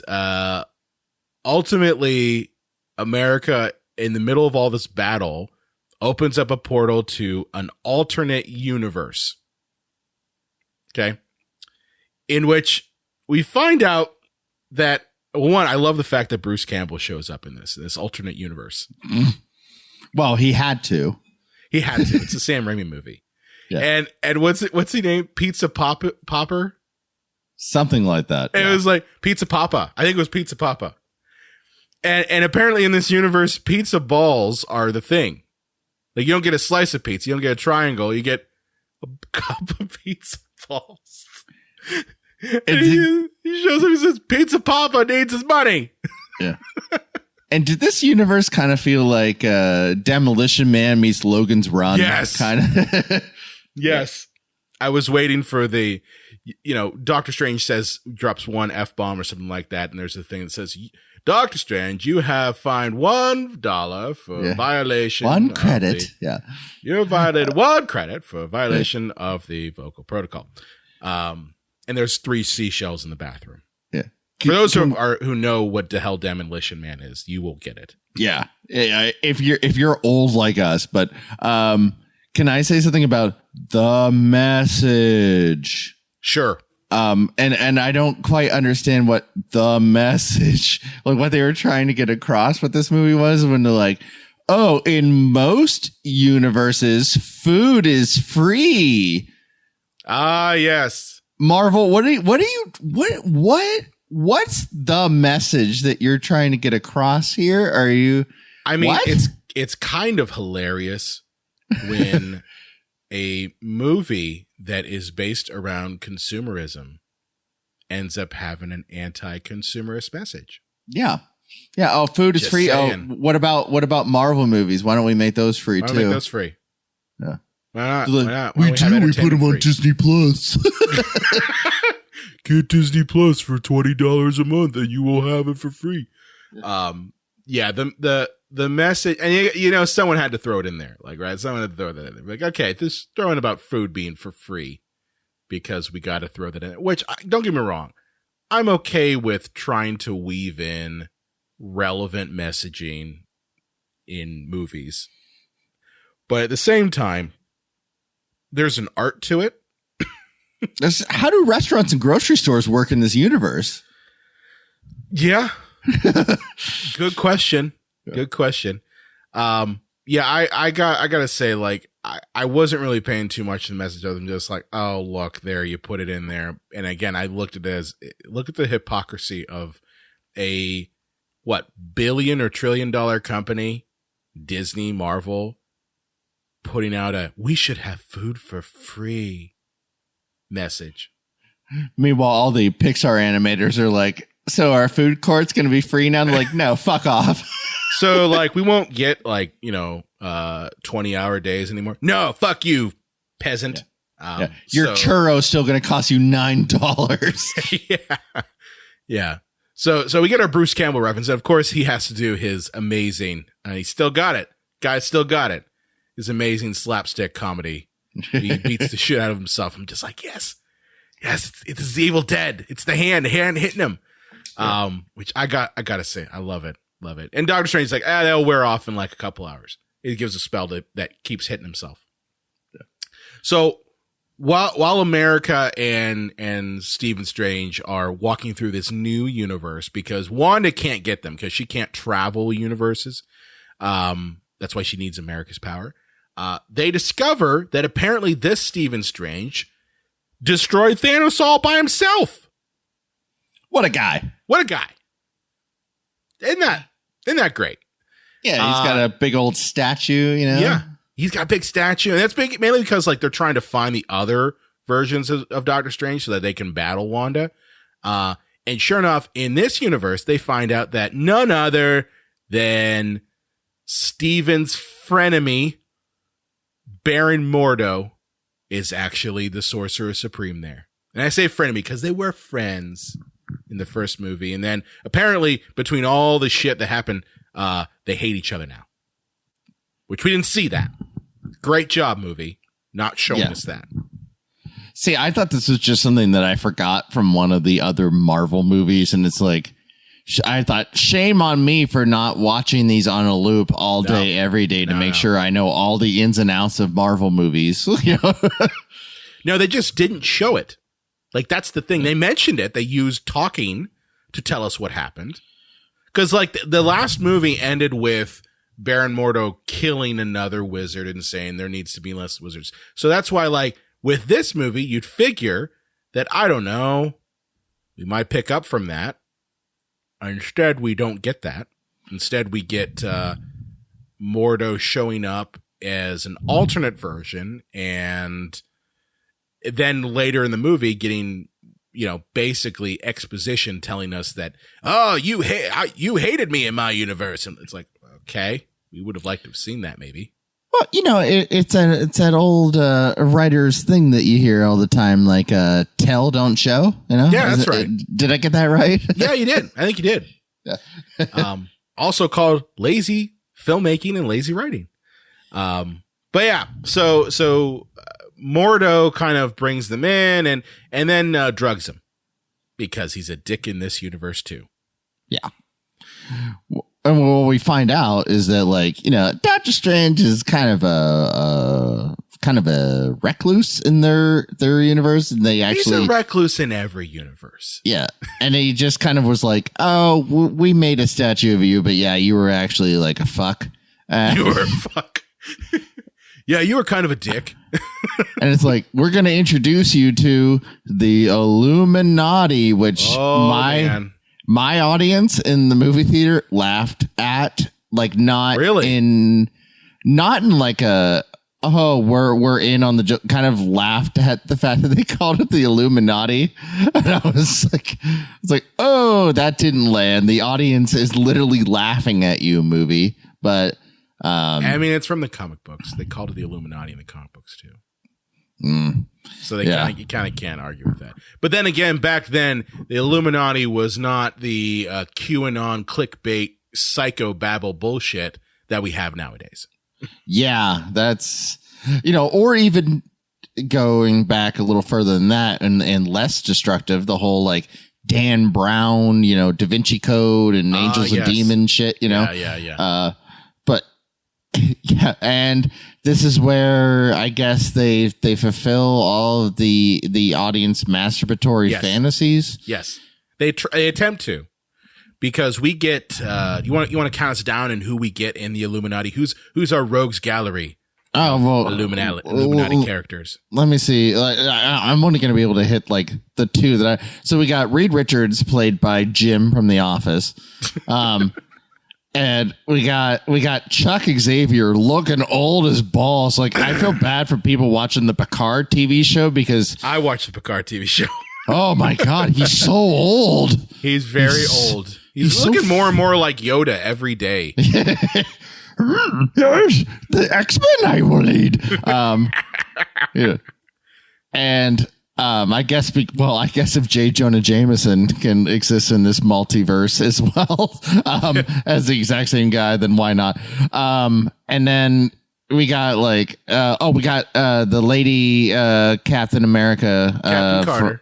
ultimately, America, in the middle of all this battle, opens up a portal to an alternate universe. Okay? in which we find out that, one, I love the fact that Bruce Campbell shows up in this alternate universe. Well, he had to. He had to. It's a Sam Raimi movie. Yeah. And what's he name? Pizza Popper? Something like that. It was like Pizza Papa. I think it was Pizza Papa. And apparently in this universe, pizza balls are the thing. Like, you don't get a slice of pizza. You don't get a triangle. You get a cup of pizza balls. And he shows up and says, Pizza Papa needs his money. Yeah. And did this universe kind of feel like Demolition Man meets Logan's Run? Yes. Kind of. Yes. I was waiting for the, Doctor Strange drops one F-bomb or something like that. And there's a thing that says, Doctor Strange, you have fined $1 for violation. One credit. You have violated 1 credit for violation of the vocal protocol. And there's 3 seashells in the bathroom. Yeah. For those who know what the hell Demolition Man is, you will get it. Yeah. If you're old like us, but can I say something about the message? Sure. And I don't quite understand what the message, like what they were trying to get across what this movie was when they're like, oh, in most universes, food is free. Ah, yes. Marvel, what's the message that you're trying to get across here? It's kind of hilarious when a movie that is based around consumerism ends up having an anti-consumerist message. Yeah. Yeah. Oh, food is free. Saying. Oh, what about Marvel movies? Why don't we make those free too? Make those free. Yeah. Why not? We put them on Disney Plus. Get Disney Plus for $20 a month and you will have it for free. Yeah. The message, and someone had to throw it in there, right? Someone had to throw that in there. Like, okay, this throwing about food being for free because we got to throw that in there, which, don't get me wrong, I'm okay with trying to weave in relevant messaging in movies. But at the same time, there's an art to it. How do restaurants and grocery stores work in this universe? Yeah. Good question. Good question. I gotta say, like, I wasn't really paying too much to the message other than just like, oh, look, there, you put it in there. And again, I look at the hypocrisy of a billion or $1 trillion company, Disney, Marvel, putting out we should have food for free message. Meanwhile, all the Pixar animators are like, so our food court's going to be free now? They're like, no, fuck off. So, we won't get 20-hour days anymore. No, fuck you, peasant. Yeah. Your churro's still going to cost you $9. Yeah. So we get our Bruce Campbell reference. And of course, he has to do his amazing, and he still got it. Guy still got it. His amazing slapstick comedy. He beats the shit out of himself. I'm just like, yes, it's the Evil Dead. It's the hand hitting him. Which I gotta say, I love it. And Doctor Strange's like, that'll wear off in like a couple hours. It gives a spell that keeps hitting himself. Yeah. So while America and Stephen Strange are walking through this new universe, because Wanda can't get them because she can't travel universes. That's why she needs America's power. They discover that apparently this Stephen Strange destroyed Thanos all by himself. What a guy. Isn't that great? Yeah, he's got a big old statue, Yeah, he's got a big statue. And that's big mainly because they're trying to find the other versions of Doctor Strange so that they can battle Wanda. And sure enough, in this universe, they find out that none other than Stephen's frenemy, Baron Mordo, is actually the Sorcerer Supreme there. And I say frenemy because they were friends in the first movie. And then apparently between all the shit that happened, they hate each other now, which we didn't see that. Great job, movie, not showing us that. See, I thought this was just something that I forgot from one of the other Marvel movies. And it's like, I thought, shame on me for not watching these on a loop all day, every day to make sure I know all the ins and outs of Marvel movies. No, they just didn't show it. Like, that's the thing. They mentioned it. They used talking to tell us what happened. Because, like, the last movie ended with Baron Mordo killing another wizard and saying there needs to be less wizards. So that's why, like, with this movie, you'd figure that, I don't know, we might pick up from that. Instead, we don't get that. Instead, we get Mordo showing up as an alternate version, and then later in the movie getting, you know, basically exposition telling us that, oh, you hated me in my universe. And it's like, okay, we would have liked to have seen that maybe. Well, you know, it's that old writer's thing that you hear all the time, like tell, don't show, you know? Yeah, that's right. Did I get that right? Yeah, you did. I think you did. Yeah. Also called lazy filmmaking and lazy writing. But yeah, so Mordo kind of brings them in and then drugs them because he's a dick in this universe too. Yeah. And what we find out is that, like, you know, Doctor Strange is kind of a recluse in their universe, and he's a recluse in every universe. Yeah, and he just kind of was like, "Oh, we made a statue of you, but yeah, you were actually like a fuck. You were a fuck. Yeah, you were kind of a dick." And it's like, we're going to introduce you to the Illuminati, which my audience in the movie theater laughed at, like, not in like a, oh, we're in on the joke, kind of laughed at the fact that they called it the Illuminati. And I was like, it's like, oh, that didn't land. The audience is literally laughing at you, movie. But I mean, it's from the comic books. They called it the Illuminati in the comic books too. So you kind of can't argue with that. But then again, back then, the Illuminati was not the QAnon clickbait psychobabble bullshit that we have nowadays. Yeah, that's, you know, or even going back a little further than that and less destructive, the whole, like, Dan Brown, you know, Da Vinci Code and Angels and Demons shit, you know? Yeah. But yeah, and this is where I guess they fulfill all of the audience masturbatory fantasies. Yes, they attempt to, because we get you want to count us down in who we get in the Illuminati. Who's our rogues gallery? Oh, well, Illuminati characters. Let me see. I'm only going to be able to hit, like, the two that so we got Reed Richards, played by Jim from The Office. And we got Chuck Xavier, looking old as balls. Like, I feel bad for people watching the Picard TV show, because I watched the Picard TV show. Oh my God, he's so old. He's very old. He's looking more and more like Yoda every day. Yes, the X-Men I will lead. Yeah. And I guess if J. Jonah Jameson can exist in this multiverse as well, as the exact same guy, then why not? And then we got, like, the lady Captain America, Captain Carter.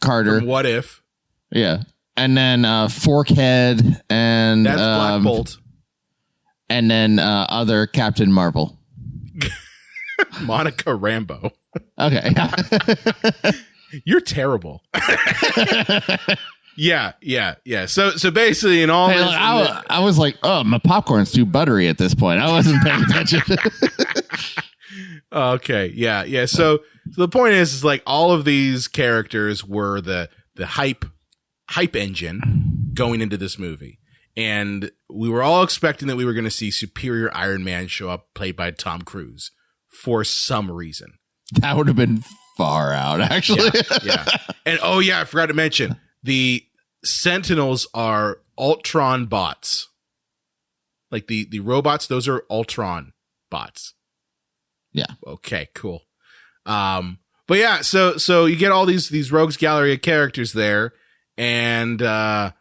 Carter. From What If? Yeah, and then Forkhead, and that's Black Bolt, and then other Captain Marvel. Monica Rambeau. Okay. You're terrible. Yeah. So basically, in all this, I was like, oh, my popcorn's too buttery at this point. I wasn't paying attention. Okay. Yeah. So the point is like, all of these characters were the hype engine going into this movie. And we were all expecting that we were going to see Superior Iron Man show up, played by Tom Cruise, for some reason. That would have been far out, actually. Yeah. And I forgot to mention, the Sentinels are Ultron bots. Like the robots, those are Ultron bots. Yeah. Okay, cool. But yeah, so you get all these rogues gallery of characters there, and they're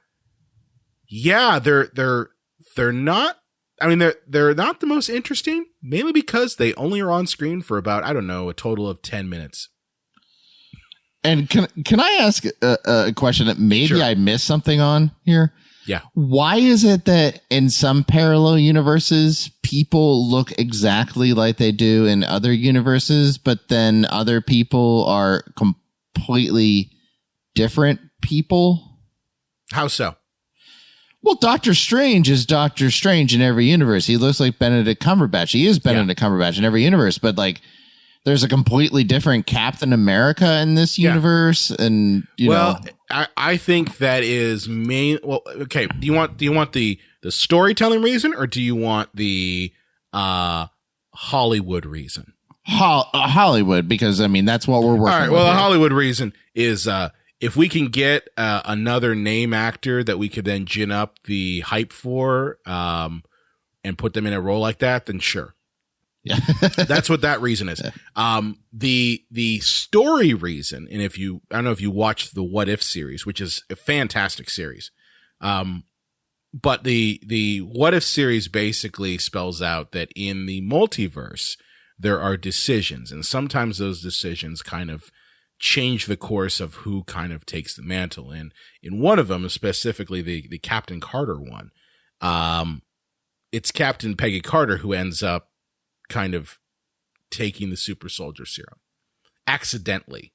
not, I mean, they're not the most interesting, mainly because they only are on screen for about, I don't know, a total of 10 minutes. And can I ask a question that maybe I missed something on here? Yeah. Why is it that in some parallel universes, people look exactly like they do in other universes, but then other people are completely different people. How so? Well, Doctor Strange is Doctor Strange in every universe. He looks like Benedict Cumberbatch. He is Benedict Cumberbatch in every universe, but like there's a completely different Captain America in this universe. And you know, I think that is main. Well, okay. Do you want the storytelling reason, or do you want the Hollywood reason? Hollywood, because I mean that's what we're working. All right. Well, the Hollywood reason is if we can get another name actor that we could then gin up the hype for, and put them in a role like that, then sure. Yeah, that's what that reason is. The story reason, and I don't know if you watched the What If series, which is a fantastic series. But the What If series basically spells out that in the multiverse, there are decisions, and sometimes those decisions kind of change the course of who kind of takes the mantle. And in one of them, specifically the Captain Carter one, it's Captain Peggy Carter who ends up kind of taking the super soldier serum accidentally.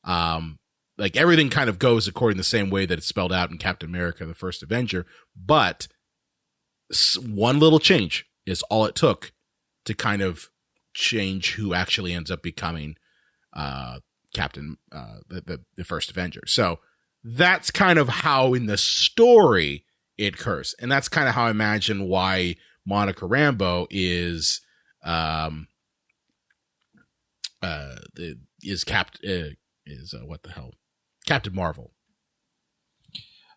Like everything kind of goes according the same way that it's spelled out in Captain America, the First Avenger, but one little change is all it took to kind of change who actually ends up becoming Captain, the First Avenger. So that's kind of how in the story it occurs. And that's kind of how I imagine why Monica Rambeau is Captain Marvel.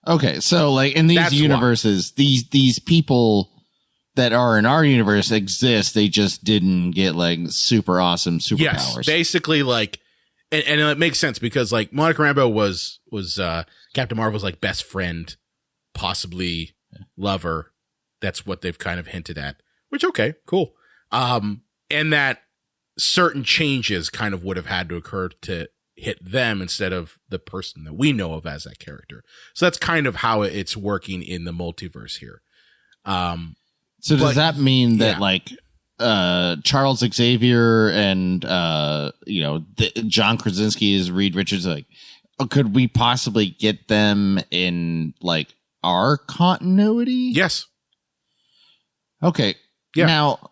Okay, so like in these universes, these people that are in our universe exist. They just didn't get like super awesome superpowers. Yes, basically like, and it makes sense because like Monica Rambeau was Captain Marvel's like best friend, possibly lover. That's what they've kind of hinted at. Which okay, cool. And that certain changes kind of would have had to occur to hit them instead of the person that we know of as that character. So that's kind of how it's working in the multiverse here. So does that mean that like Charles Xavier and John Krasinski is Reed Richards? Like, could we possibly get them in like our continuity? Yes. Okay. Yeah. Now,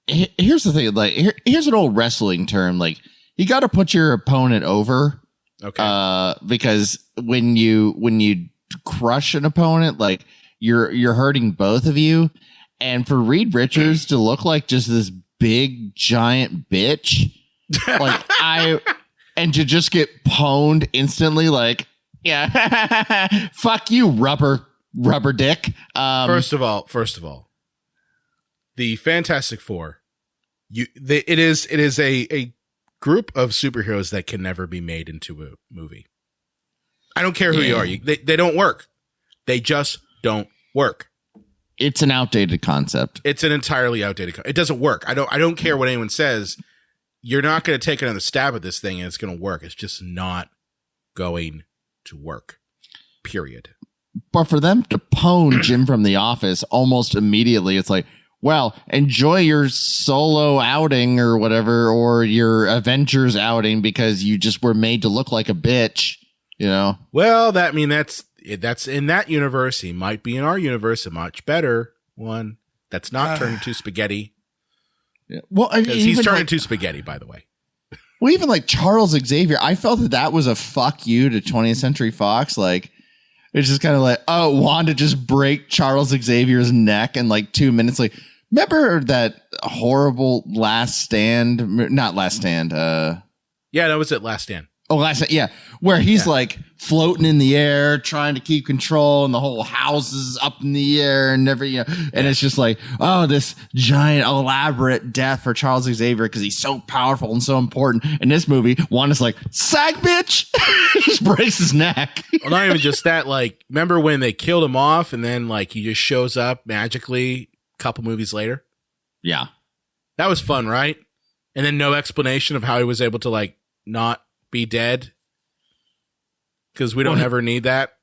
here's the thing. Like, here's an old wrestling term. Like, you got to put your opponent over. Okay. Because when you crush an opponent, like you're hurting both of you. And for Reed Richards to look like just this big giant bitch, and to just get pwned instantly, like, yeah, fuck you, rubber dick. First of all, the Fantastic Four, it is a group of superheroes that can never be made into a movie. I don't care who you are. They don't work. They just don't work. It's an outdated concept. It's an entirely outdated concept. It doesn't work. I don't care what anyone says. You're not going to take another stab at this thing and it's going to work. It's just not going to work. Period. But for them to pwn Jim from The Office almost immediately, it's like, well, enjoy your solo outing or whatever, or your Avengers outing because you just were made to look like a bitch, you know? Well, that's in that universe. He might be in our universe, a much better one that's not turned into spaghetti. Yeah. Well, he's turned into spaghetti, by the way. Well, even like Charles Xavier, I felt that was a fuck you to 20th Century Fox. Like, it's just kind of like, oh, Wanda just break Charles Xavier's neck in like 2 minutes. Like, remember that horrible Last Stand? Not Last Stand. Yeah, that was it. Last Stand. Oh, Last Stand. Yeah, where he's like floating in the air, trying to keep control, and the whole house is up in the air, and and it's just like, oh, this giant elaborate death for Charles Xavier because he's so powerful and so important. In this movie, Wanda's like, sag bitch, he just breaks his neck. Well, not even just that. Like, remember when they killed him off, and then like he just shows up magically a couple movies later? Yeah, that was fun, right? And then no explanation of how he was able to like not be dead, because we don't ever need that.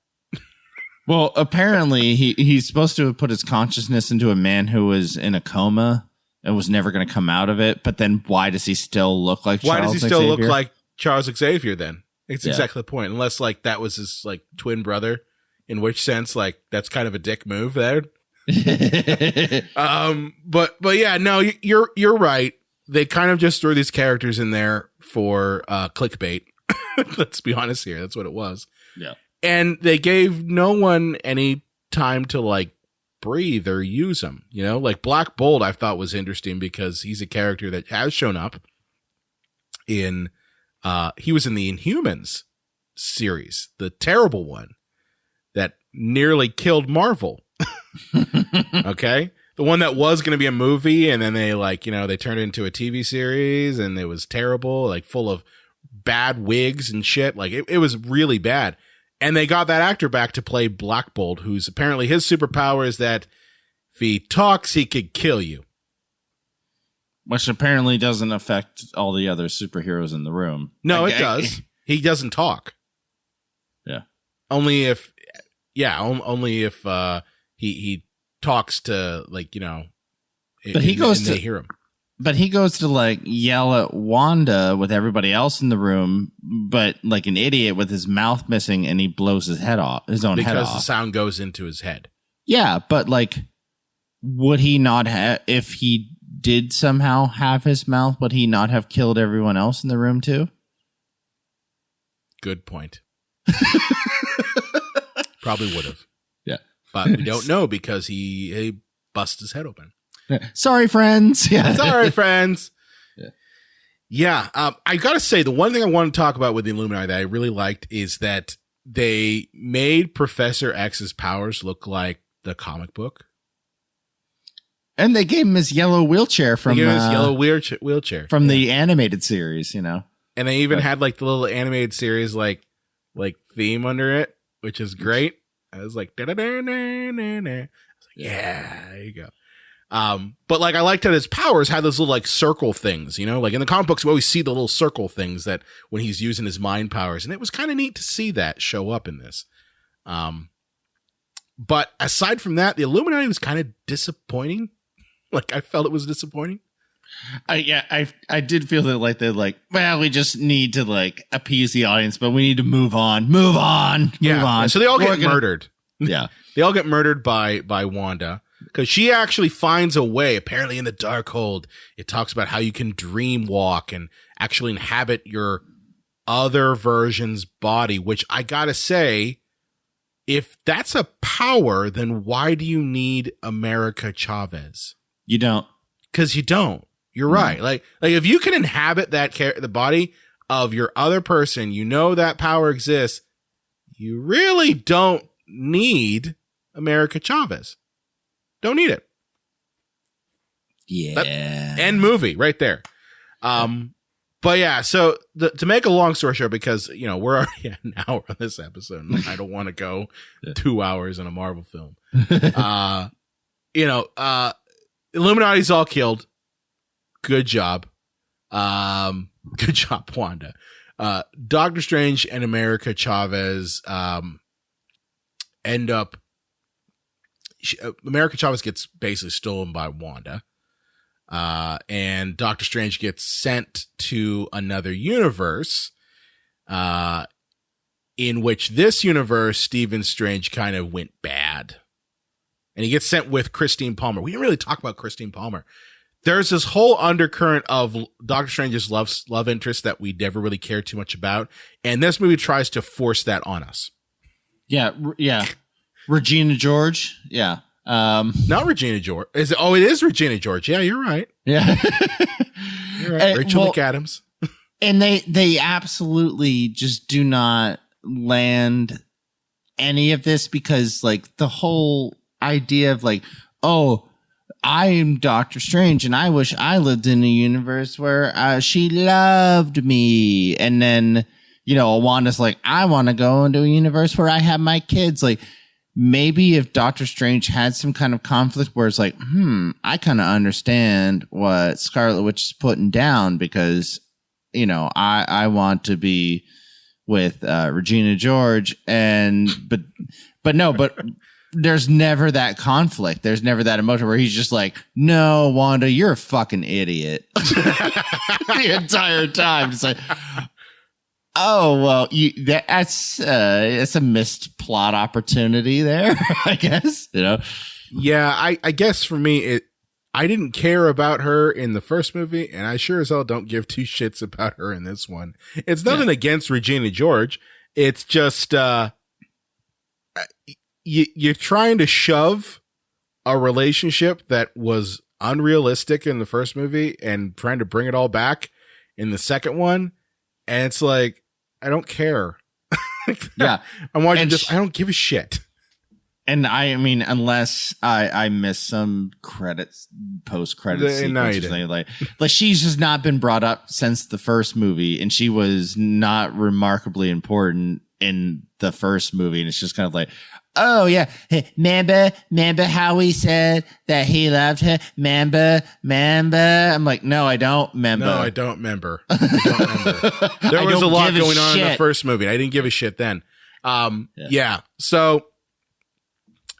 Well, apparently he's supposed to have put his consciousness into a man who was in a coma and was never going to come out of it. But then why does he still look like Charles Xavier? Look like Charles Xavier then? It's exactly the point. Unless like that was his like twin brother, in which sense like that's kind of a dick move there. But yeah, no, you're right. They kind of just threw these characters in there for clickbait. Let's be honest here. That's what it was. Yeah. And they gave no one any time to like breathe or use them. You know, like Black Bolt I thought was interesting because he's a character that has shown up in he was in the Inhumans series, the terrible one that nearly killed Marvel. Okay. The one that was going to be a movie and then they like, you know, they turned it into a TV series and it was terrible, like full of bad wigs and shit. Like it was really bad. And they got that actor back to play Black Bolt, who's apparently his superpower is that if he talks, he could kill you. Which apparently doesn't affect all the other superheroes in the room. No, it does. He doesn't talk. Yeah. Only if he talks to like, you know, but he goes to they hear him. But he goes to like yell at Wanda with everybody else in the room, but like an idiot with his mouth missing, and he blows his own head off because the sound goes into his head. Yeah, but like, would he not have, if he did somehow have his mouth, would he not have killed everyone else in the room too? Good point. Probably would have. Yeah. But we don't know because he busts his head open. Sorry, friends. Yeah. Sorry, friends. Yeah. I got to say, the one thing I want to talk about with the Illuminati that I really liked is that they made Professor X's powers look like the comic book. And they gave him his yellow wheelchair from wheelchair from the animated series, you know. And they even had like the little animated series like theme under it, which is great. I was like, yeah, there you go. But like I liked that his powers had those little like circle things, you know, like in the comic books we always see the little circle things that when he's using his mind powers, and it was kind of neat to see that show up in this. But aside from that, the Illuminati was kind of disappointing. Like I felt it was disappointing. I did feel that like they're like, well, we just need to like appease the audience, but we need to move on. So they all get murdered. Yeah. They all get murdered by Wanda. Because she actually finds a way, apparently in the Darkhold, it talks about how you can dream walk and actually inhabit your other version's body, which I gotta say, if that's a power, then why do you need America Chavez? You don't. Because you don't. You're right. Like if you can inhabit the body of your other person, you know that power exists, you really don't need America Chavez. Don't need it. Yeah. End movie right there. But yeah, so to make a long story short, because, you know, we're already at an hour on this episode and I don't want to go 2 hours in a Marvel film. Illuminati's all killed. Good job. Good job, Wanda. Doctor Strange and America Chavez, end up, America Chavez gets basically stolen by Wanda. And Doctor Strange gets sent to another universe, in which this universe, Stephen Strange kind of went bad. And he gets sent with Christine Palmer. We didn't really talk about Christine Palmer. There's this whole undercurrent of Doctor Strange's love interest that we never really cared too much about. And this movie tries to force that on us. Yeah. Yeah. Regina George. Yeah. Not Regina George. It is Regina George. Yeah, you're right. Yeah. You're right. Rachel McAdams. And they absolutely just do not land any of this because like the whole idea of like, oh, I'm Doctor Strange and I wish I lived in a universe where she loved me. And then, you know, Wanda's like, I want to go into a universe where I have my kids. Like, maybe if Doctor Strange had some kind of conflict where it's like, I kind of understand what Scarlet Witch is putting down because, you know, I want to be with Regina George but there's never that conflict. There's never that emotion where he's just like, no, Wanda, you're a fucking idiot. The entire time. It's like, Oh, well, that's a missed plot opportunity there, I guess, you know? Yeah, I guess for me, I didn't care about her in the first movie, and I sure as hell don't give two shits about her in this one. It's nothing against Regina George. It's just, you're trying to shove a relationship that was unrealistic in the first movie and trying to bring it all back in the second one. And it's like, I don't care. Yeah. I'm watching I don't give a shit. And I mean, unless I miss some credits, post-credits sequence or something like she's just not been brought up since the first movie, and she was not remarkably important in the first movie. And it's just kind of like, oh yeah, hey, remember how he said that he loved her? Remember? I'm like, no, I don't remember. No, I don't remember. There was a lot going on in the first movie. I didn't give a shit then. Yeah. So.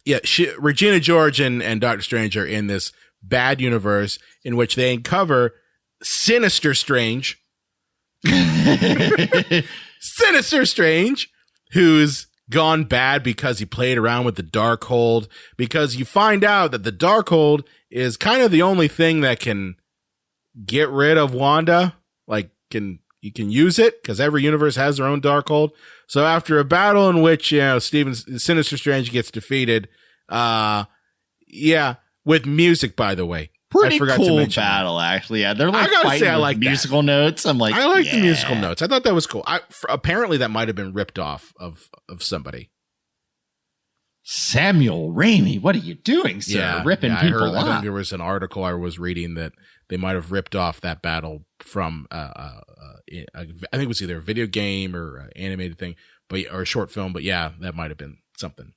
Yeah, Regina George and Doctor Strange are in this bad universe in which they uncover Sinister Strange. Sinister Strange, who's gone bad because he played around with the Darkhold, because you find out that the Darkhold is kind of the only thing that can get rid of Wanda. Like, you can use it because every universe has their own Darkhold. So after a battle in which, Sinister Strange gets defeated, with music, by the way. Pretty cool battle, actually. Yeah, they're like fighting with musical notes. I'm like, I like the musical notes. I thought that was cool. Apparently, that might have been ripped off of somebody. Samuel Raimi, what are you doing, sir? Ripping people off. I think there was an article I was reading that they might have ripped off that battle from, I think it was either a video game or animated thing, or a short film. But yeah, that might have been something.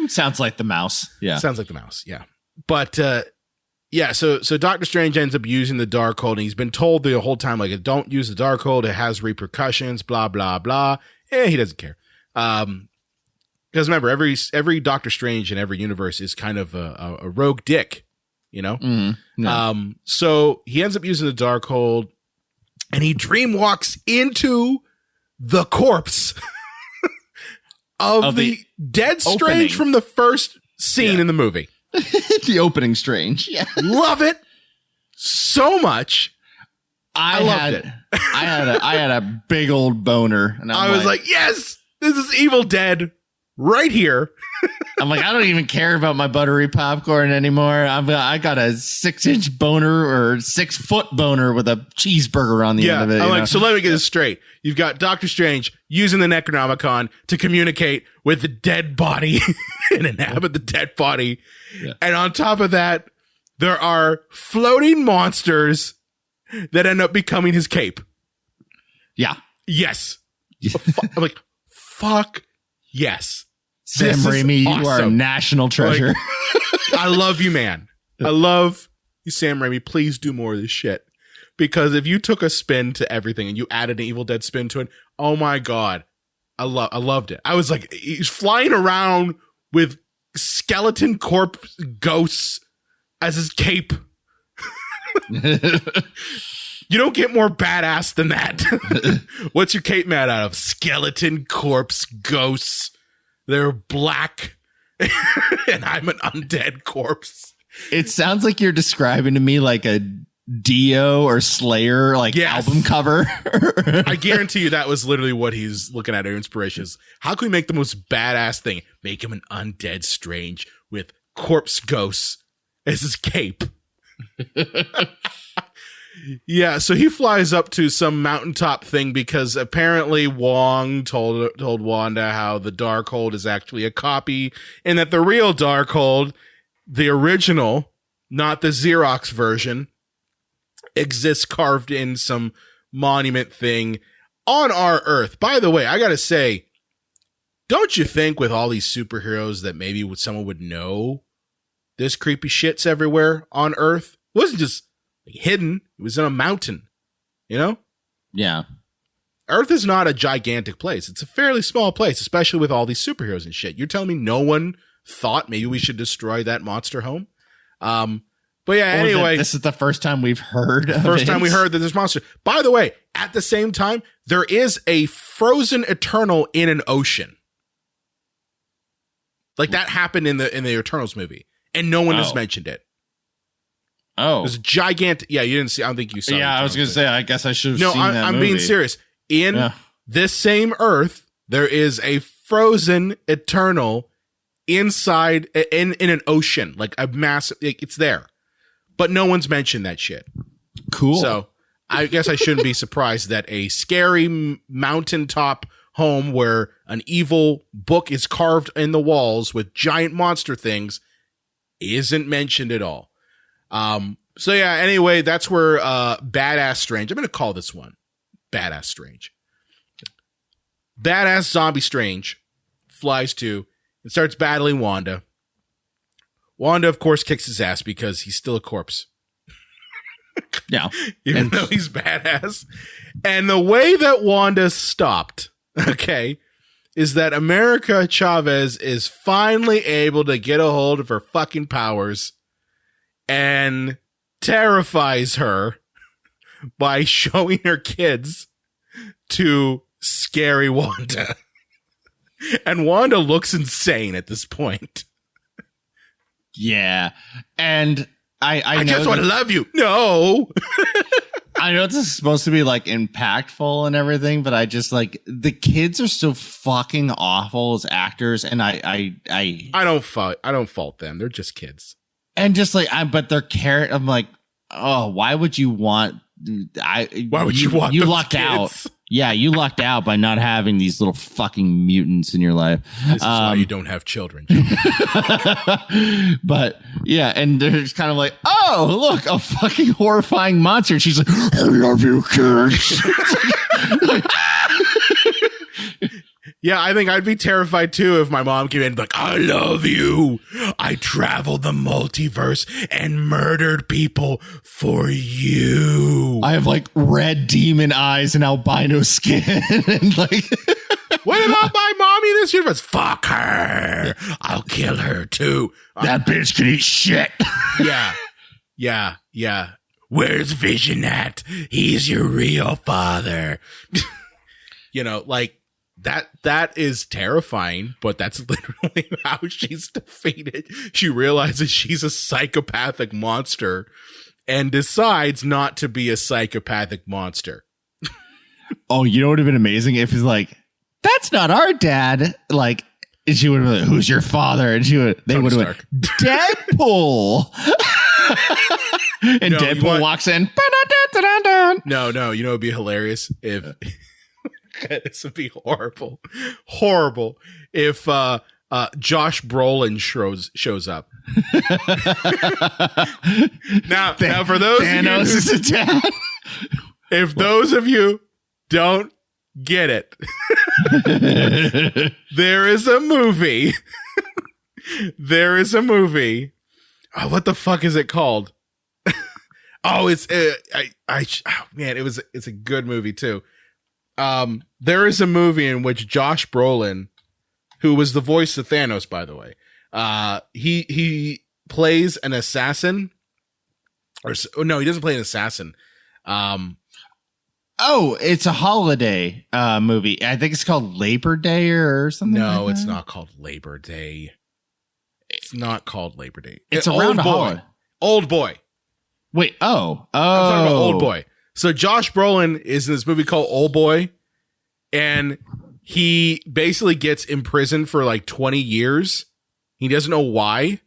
Sounds like the mouse. Yeah. Sounds like the mouse. Yeah. But, so Doctor Strange ends up using the Darkhold, and he's been told the whole time, like, don't use the Darkhold. It has repercussions, blah, blah, blah. He doesn't care. Because remember, every Doctor Strange in every universe is kind of a rogue dick, you know? Mm-hmm. Yeah. So he ends up using the Darkhold, and he dreamwalks into the corpse of the dead Strange from the first scene in the movie. The opening Strange. Yeah. Love it so much. I loved it. I had a big old boner. And I was like, yes, this is Evil Dead right here. I'm like, I don't even care about my buttery popcorn anymore. I got a 6-inch boner or 6-foot boner with a cheeseburger on the end of it. I'm like, so let me get this straight. You've got Doctor Strange using the Necronomicon to communicate with the dead body and inhabit the dead body. Yeah. And on top of that, there are floating monsters that end up becoming his cape. Yeah. Yes. I'm like, fuck yes. Sam Raimi, awesome. You are a national treasure. Like, I love you, man. I love you, Sam Raimi. Please do more of this shit. Because if you took a spin to everything and you added an Evil Dead spin to it, oh my God. I loved it. I was like, he's flying around with skeleton corpse ghosts as his cape. You don't get more badass than that. What's your cape made out of? Skeleton corpse ghosts. They're black, and I'm an undead corpse. It sounds like you're describing to me like a Dio or Slayer album cover. I guarantee you that was literally what he's looking at. Our inspirations. How can we make the most badass thing? Make him an undead Strange with corpse ghosts as his cape. Yeah, so he flies up to some mountaintop thing because apparently Wong told Wanda how the Darkhold is actually a copy and that the real Darkhold, the original, not the Xerox version, exists carved in some monument thing on our Earth. By the way, I gotta say, don't you think with all these superheroes that maybe someone would know this creepy shit's everywhere on Earth? It wasn't just hidden. It was in a mountain, you know? Yeah. Earth is not a gigantic place. It's a fairly small place, especially with all these superheroes and shit. You're telling me no one thought maybe we should destroy that monster home? But yeah, anyway, this is the first time we've heard. First time we heard that there's monster. By the way, at the same time, there is a frozen Eternal in an ocean. Like that happened in the Eternals movie, and no one has mentioned it. Oh, there's a gigantic. Yeah, you didn't see. I don't think you saw. Yeah, I was gonna say. I guess I should have seen that I'm movie. being serious. In this same Earth, there is a frozen Eternal inside in an ocean, like a massive. It's there, but no one's mentioned that shit. Cool. So I guess I shouldn't be surprised that a scary mountaintop home where an evil book is carved in the walls with giant monster things isn't mentioned at all. So yeah, anyway, that's where Badass Strange, I'm going to call this one Badass Strange. Badass Zombie Strange flies to and starts battling Wanda. Wanda, of course, kicks his ass because he's still a corpse. Yeah. Even though he's badass. And the way that Wanda stopped, okay, is that America Chavez is finally able to get a hold of her fucking powers and terrifies her by showing her kids to scary Wanda. And Wanda looks insane at this point. Yeah. And I just want to love you. No. I know this is supposed to be like impactful and everything, but I just like the kids are so fucking awful as actors, and I don't fault them. They're just kids. And just like but they're I'm like, oh, why would you want why would you want you those lucked kids? out. Yeah, you lucked out by not having these little fucking mutants in your life. This is why you don't have children. But yeah, and they're just kind of like, oh, look, a fucking horrifying monster. And she's like, I love you, kids. Yeah, I think I'd be terrified too if my mom came in and be like, I love you. I traveled the multiverse and murdered people for you. I have like red demon eyes and albino skin. And like, what about my mommy in this universe? Fuck her. I'll kill her too. That bitch can eat shit. Yeah. Where's Vision at? He's your real father. Like, that is terrifying, but that's literally how she's defeated. She realizes she's a psychopathic monster and decides not to be a psychopathic monster. Oh, you know what would have been amazing if he's like, that's not our dad. Like, and she would have been like, who's your father? And they would have went, Deadpool. And Deadpool walks in. No, it would be hilarious if this would be horrible if Josh Brolin shows up. now for those Thanos of you is a dad. If those of you don't get it, there is a movie. Oh, what the fuck is it called? Oh, it's it's a good movie too. There is a movie in which Josh Brolin, who was the voice of Thanos, by the way, he plays an assassin, no, he doesn't play an assassin. Oh, it's a holiday movie. I think it's called Labor Day or something. No, like it's that. not called Labor Day. It's not called Labor Day. It's around a holiday. Old Boy. Wait, I'm talking about Old Boy. So Josh Brolin is in this movie called Old Boy, and he basically gets imprisoned for like 20 years. He doesn't know why.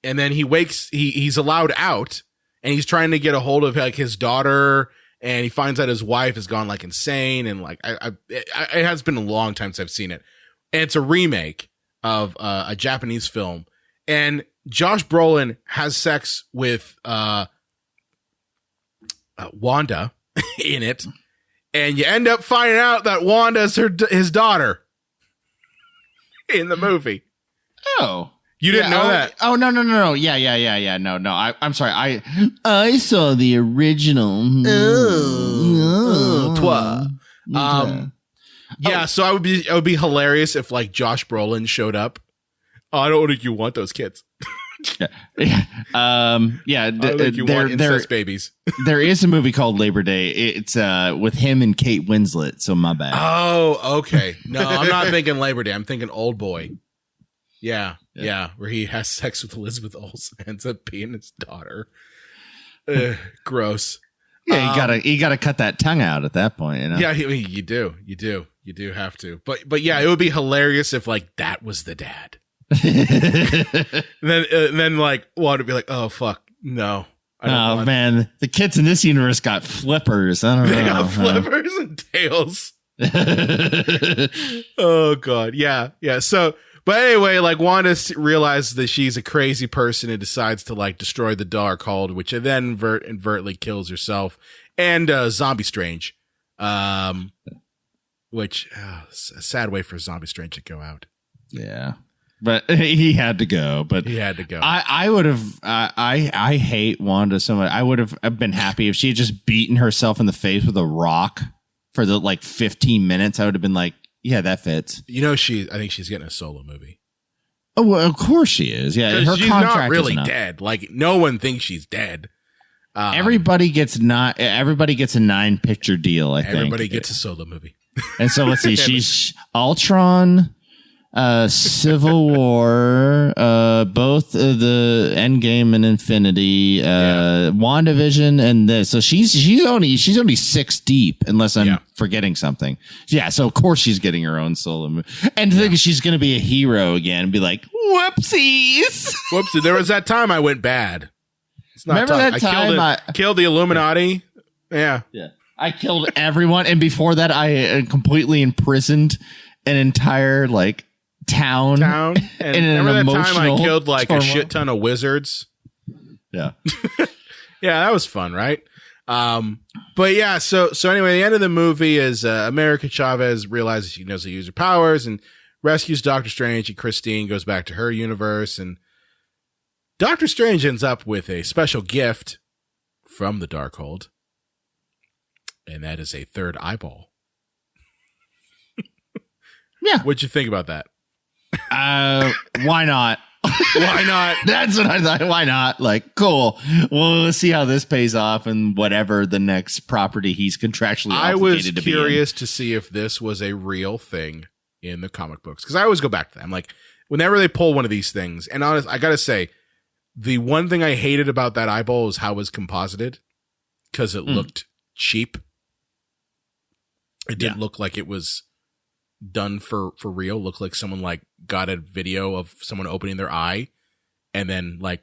And then he's allowed out, and he's trying to get a hold of like his daughter, and he finds out his wife has gone like insane, and like it has been a long time since I've seen it. And it's a remake of a Japanese film, and Josh Brolin has sex with Wanda in it, and you end up finding out that Wanda's his daughter in the movie. Oh, you didn't know that? Oh, no. Yeah. No. I'm sorry. I saw the original. Yeah. So it would be hilarious if like Josh Brolin showed up. Oh, I don't think you want those kids. incest babies. There is a movie called Labor Day. It's with him and Kate Winslet. So my bad. Oh, okay. No, I'm not thinking Labor Day. I'm thinking Old Boy. Yeah, where he has sex with Elizabeth Olsen, ends up being his daughter. Gross. Yeah, you gotta cut that tongue out at that point. You know? Yeah, you do have to. But yeah, it would be hilarious if like that was the dad. then like Wanda would be like, oh fuck, no. Man, the kids in this universe got flippers. I don't know. They got flippers and tails. Oh god, yeah. So, but anyway, like Wanda realizes that she's a crazy person and decides to like destroy the Darkhold, which then inadvertently kills herself and Zombie Strange, which a sad way for Zombie Strange to go out. Yeah. But he had to go. I would have. I hate Wanda so much. I would have been happy if she had just beaten herself in the face with a rock for the like 15 minutes. I would have been like, yeah, that fits. You know, I think she's getting a solo movie. Oh, well, of course she is. Yeah, her she's contract not really is dead. Like no one thinks she's dead. Everybody gets a 9-picture deal. I think everybody gets a solo movie. And so let's see. She's Ultron. Civil War, both the Endgame and Infinity, WandaVision, and this. So she's only 6 deep, unless I'm forgetting something. Yeah, so of course she's getting her own solo movie. And the thing is, she's going to be a hero again and be like, whoopsies. Whoopsie. There was that time I went bad. It's not Remember that time I killed the Illuminati? Yeah. I killed everyone, and before that, I completely imprisoned an entire like town and remember that time I killed like a shit ton of wizards? Yeah. Yeah, that was fun, right? But yeah, so anyway, the end of the movie is America Chavez realizes she knows how to use her powers and rescues Doctor Strange, and Christine goes back to her universe, and Doctor Strange ends up with a special gift from the Darkhold, and that is a third eyeball. Yeah. What'd you think about that? Why not? Why not? That's what I thought. Why not? Like, cool. Well, let's see how this pays off and whatever the next property he's contractually obligated to be in. I was curious to see if this was a real thing in the comic books, because I always go back to them. Like, whenever they pull one of these things, and honest, I gotta say, the one thing I hated about that eyeball is how it was composited, because it looked cheap. It didn't look like it was done for real. Looked like someone like got a video of someone opening their eye and then like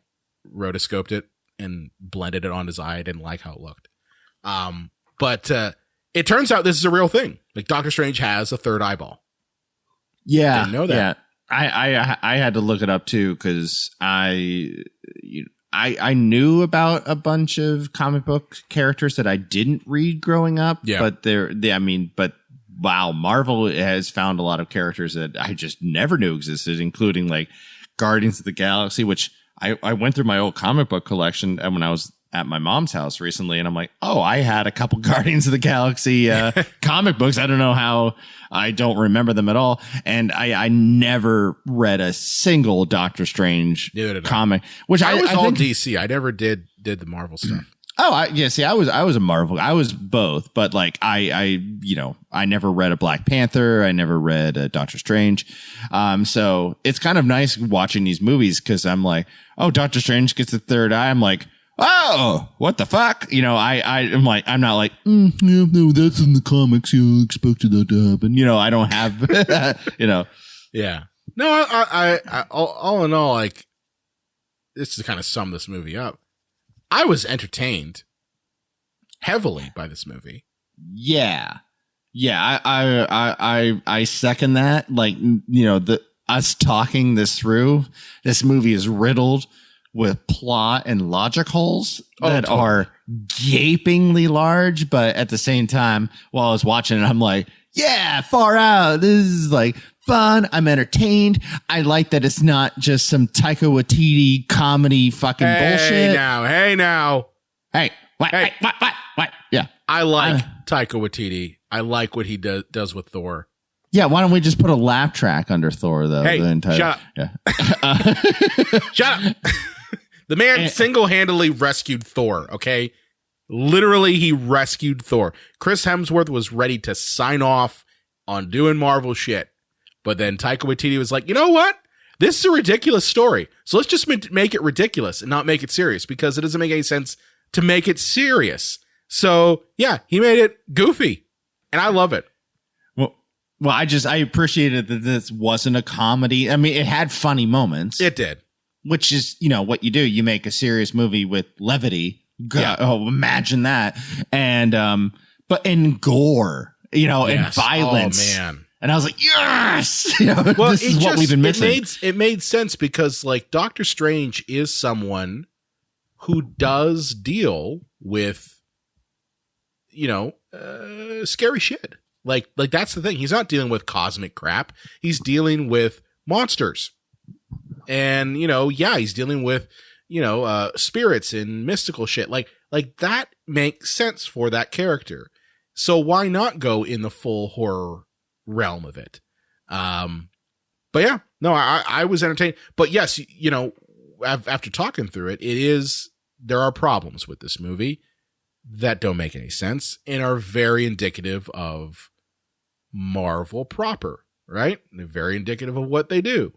rotoscoped it and blended it on his eye. I didn't like how it looked. But it turns out this is a real thing. Like Doctor Strange has a third eyeball. Yeah. Didn't know that. Yeah. I had to look it up too, because I knew about a bunch of comic book characters that I didn't read growing up. Yeah. But wow, Marvel has found a lot of characters that I just never knew existed, including like Guardians of the Galaxy, which I went through my old comic book collection when I was at my mom's house recently, and I'm like, oh, I had a couple Guardians of the Galaxy comic books. I don't know how I don't remember them at all. And I never read a single Doctor Strange comic, which I was all think, DC. I never did the Marvel stuff. Oh, I was a Marvel. I was both, but like I never read a Black Panther. I never read a Doctor Strange. So it's kind of nice watching these movies, because I'm like, oh, Doctor Strange gets the third eye. I'm like, oh, what the fuck? You know, I'm like, I'm not like, no, that's in the comics. You expected that to happen. You know, I don't have, you know. Yeah. No, I all in all, like, this to kind of sum this movie up, I was entertained heavily by this movie. Yeah. I second that. Like, you know, us talking this through, this movie is riddled with plot and logic holes that are gapingly large. But at the same time, while I was watching it, I'm like, yeah, far out. This is like fun. I'm entertained. I like that it's not just some Taika Waititi comedy fucking bullshit. Hey now. Hey, what? Yeah. I like Taika Waititi. I like what he does with Thor. Yeah, why don't we just put a laugh track under Thor, though? Hey, the entire, shut up. Yeah. Shut up. The man single-handedly rescued Thor, okay? Literally, he rescued Thor. Chris Hemsworth was ready to sign off on doing Marvel shit. But then Taika Waititi was like, you know what? This is a ridiculous story. So let's just make it ridiculous and not make it serious, because it doesn't make any sense to make it serious. So, yeah, he made it goofy. And I love it. Well, I appreciated that this wasn't a comedy. I mean, it had funny moments. It did. Which is, what you do. You make a serious movie with levity. Yeah. Oh, imagine that. And, but in gore, and violence. Oh, man. And I was like, yes! Well, this is what we've been missing. It made sense because, like, Doctor Strange is someone who does deal with, scary shit. Like that's the thing. He's not dealing with cosmic crap. He's dealing with monsters. And, he's dealing with, spirits and mystical shit. Like that makes sense for that character. So why not go in the full horror realm of it? But yeah, no, I was entertained. But yes, after talking through it, there are problems with this movie that don't make any sense and are very indicative of Marvel proper, right? They're very indicative of what they do.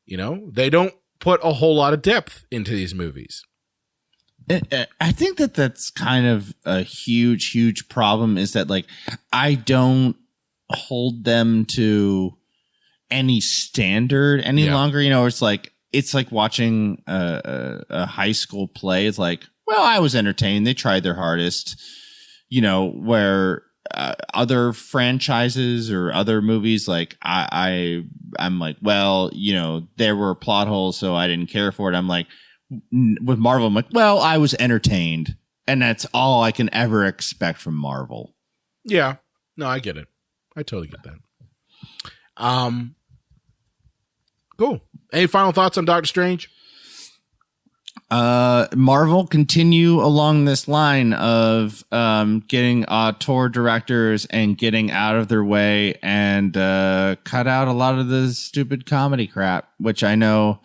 They don't put a whole lot of depth into these movies. I think that's kind of a huge, huge problem, is that, like, I don't hold them to any standard any longer. It's like watching a high school play. It's like, well, I was entertained. They tried their hardest, where other franchises or other movies, like I'm like, well, there were plot holes, so I didn't care for it. I'm like, with Marvel, I'm like, well, I was entertained, and that's all I can ever expect from Marvel. Yeah, no, I get it. I totally get that. Cool. Any final thoughts on Doctor Strange? Marvel, continue along this line of getting tour directors and getting out of their way, and cut out a lot of the stupid comedy crap, which I know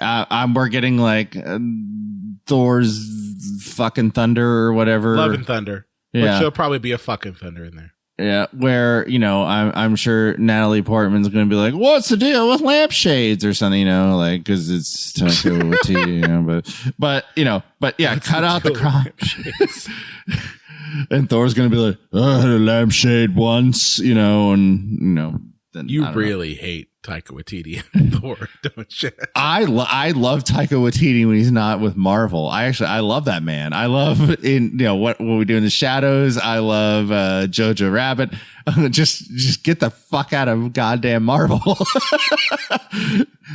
we're getting, like Thor's fucking Thunder or whatever. Love and Thunder. Yeah. Which there'll probably be a fucking Thunder in there. Yeah, where, I'm sure Natalie Portman's going to be like, what's the deal with lampshades or something, because it's Taika Waititi, but yeah, cut out the crap. And Thor's going to be like, I had a lampshade once, then you really hate Taika Waititi and Thor, don't you? I love Taika Waititi when he's not with Marvel. I love that man. I love what we do in the shadows. I love Jojo Rabbit. just get the fuck out of goddamn Marvel.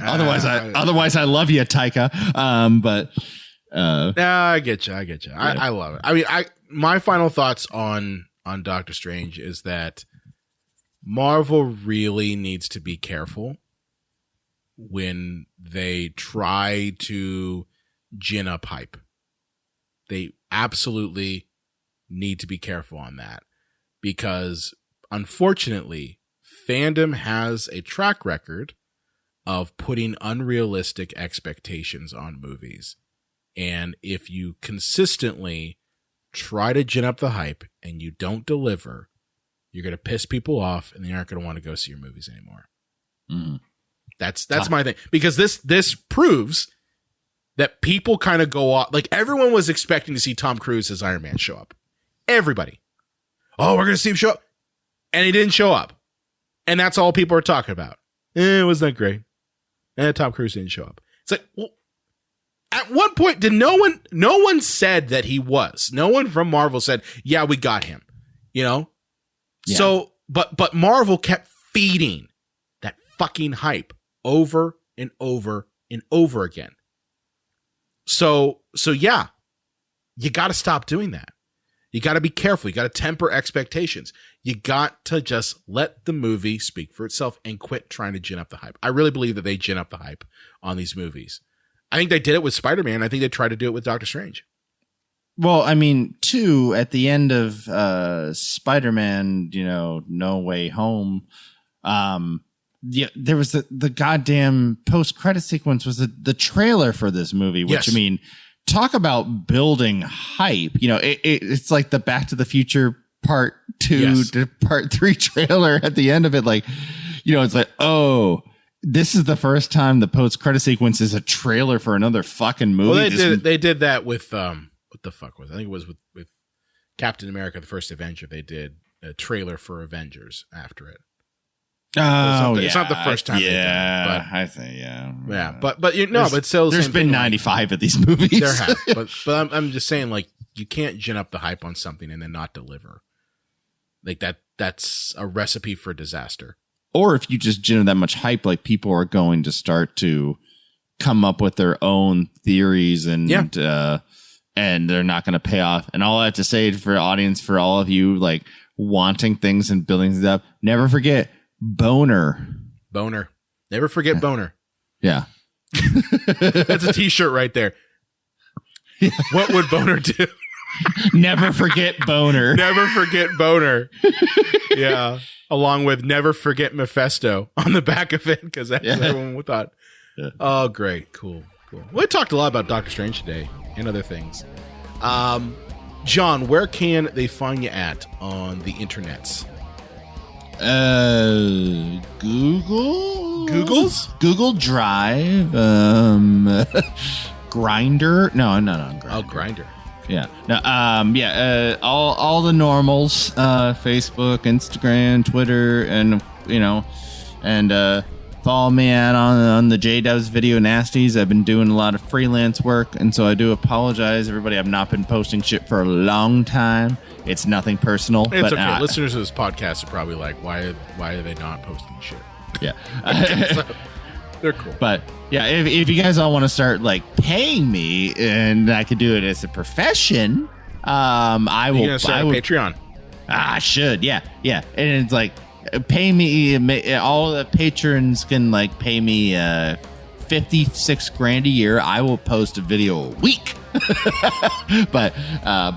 Otherwise I love you, Taika. I get you. Yeah. I love it. I mean, my final thoughts on Doctor Strange is that Marvel really needs to be careful when they try to gin up hype. They absolutely need to be careful on that, because unfortunately, fandom has a track record of putting unrealistic expectations on movies. And if you consistently try to gin up the hype and you don't deliver, you're going to piss people off, and they aren't going to want to go see your movies anymore. Mm. That's my thing, because this proves that people kind of go off. Like, everyone was expecting to see Tom Cruise as Iron Man show up. Everybody. Oh, we're going to see him show up. And he didn't show up. And that's all people are talking about. It wasn't that great. And Tom Cruise didn't show up. It's like, well, at one point, did no one said that he was. No one from Marvel said, yeah, we got him. Yeah. So, but Marvel kept feeding that fucking hype over and over and over again. So yeah, you got to stop doing that. You got to be careful. You got to temper expectations. You got to just let the movie speak for itself and quit trying to gin up the hype. I really believe that they gin up the hype on these movies. I think they did it with Spider-Man. I think they tried to do it with Doctor Strange. Well, I mean, too, at the end of Spider-Man, No Way Home, Yeah, there was the goddamn post-credit sequence was the trailer for this movie, which Yes. I mean, talk about building hype. You know, it's like the Back to the Future Part 2 Yes. to Part 3 trailer at the end of it. Like, you know, it's like, oh, this is the first time the post-credit sequence is a trailer for another fucking movie. Well, they did that with what the fuck was it? I think it was with Captain America: The First Avenger. They did a trailer for Avengers after it. Oh, it's not the first time. Yeah, they've done it, I think, yeah. but you know, but still, the there's same been thing, 95 of these movies. There have, but I'm just saying, like, you can't gin up the hype on something and then not deliver. Like that's a recipe for disaster. Or if you just generate that much hype, like people are going to start to come up with their own theories and they're not going to pay off. And all I have to say for the audience, for all of you like wanting things and building things up, never forget Boner. Never forget Boner. Yeah. That's a t-shirt right there. What would Boner do? Never forget Boner. Never forget Boner. Yeah. Along with Never Forget Mephisto on the back of it, because that's what everyone thought. Yeah. Oh, great. Cool. Well, we talked a lot about Doctor Strange today and other things. John, where can they find you at on the internets? Google Drive, Grindr. No, Grindr. Oh, Grindr. Yeah. No, all the normals, Facebook, Instagram, Twitter, and follow me on the J-Dubs Video Nasties. I've been doing a lot of freelance work, and so I do apologize, everybody. I've not been posting shit for a long time. It's nothing personal. It's but okay. Listeners of this podcast are probably like, why are they not posting shit? Yeah. So, they're cool. But yeah, if you guys all want to start like paying me and I could do it as a profession, I will. You're gonna start a Patreon. I should. Yeah. And it's like, pay me. All the patrons can like pay me $56,000 a year. I will post a video a week. but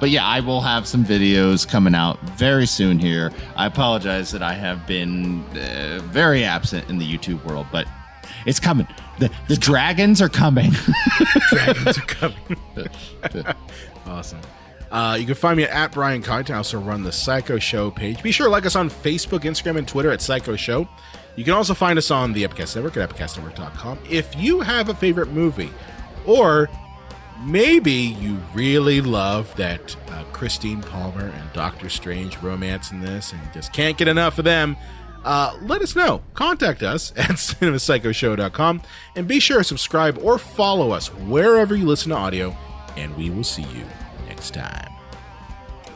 yeah, I will have some videos coming out very soon here. I apologize that I have been very absent in the YouTube world, but it's coming. The dragons are coming. Dragons are coming. Awesome. You can find me at Brian Cognito. I also run the Psycho Show page. Be sure to like us on Facebook, Instagram, and Twitter at Psycho Show. You can also find us on the Epicast Network at epicastnetwork.com. If you have a favorite movie, or maybe you really love that Christine Palmer and Doctor Strange romance in this and just can't get enough of them, let us know. Contact us at cinemapsychoshow.com, and be sure to subscribe or follow us wherever you listen to audio, and we will see you next time.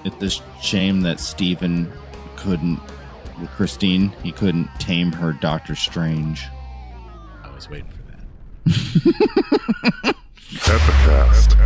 It's a shame that Stephen couldn't, with Christine, he couldn't tame her Doctor Strange. I was waiting for that. Epicast.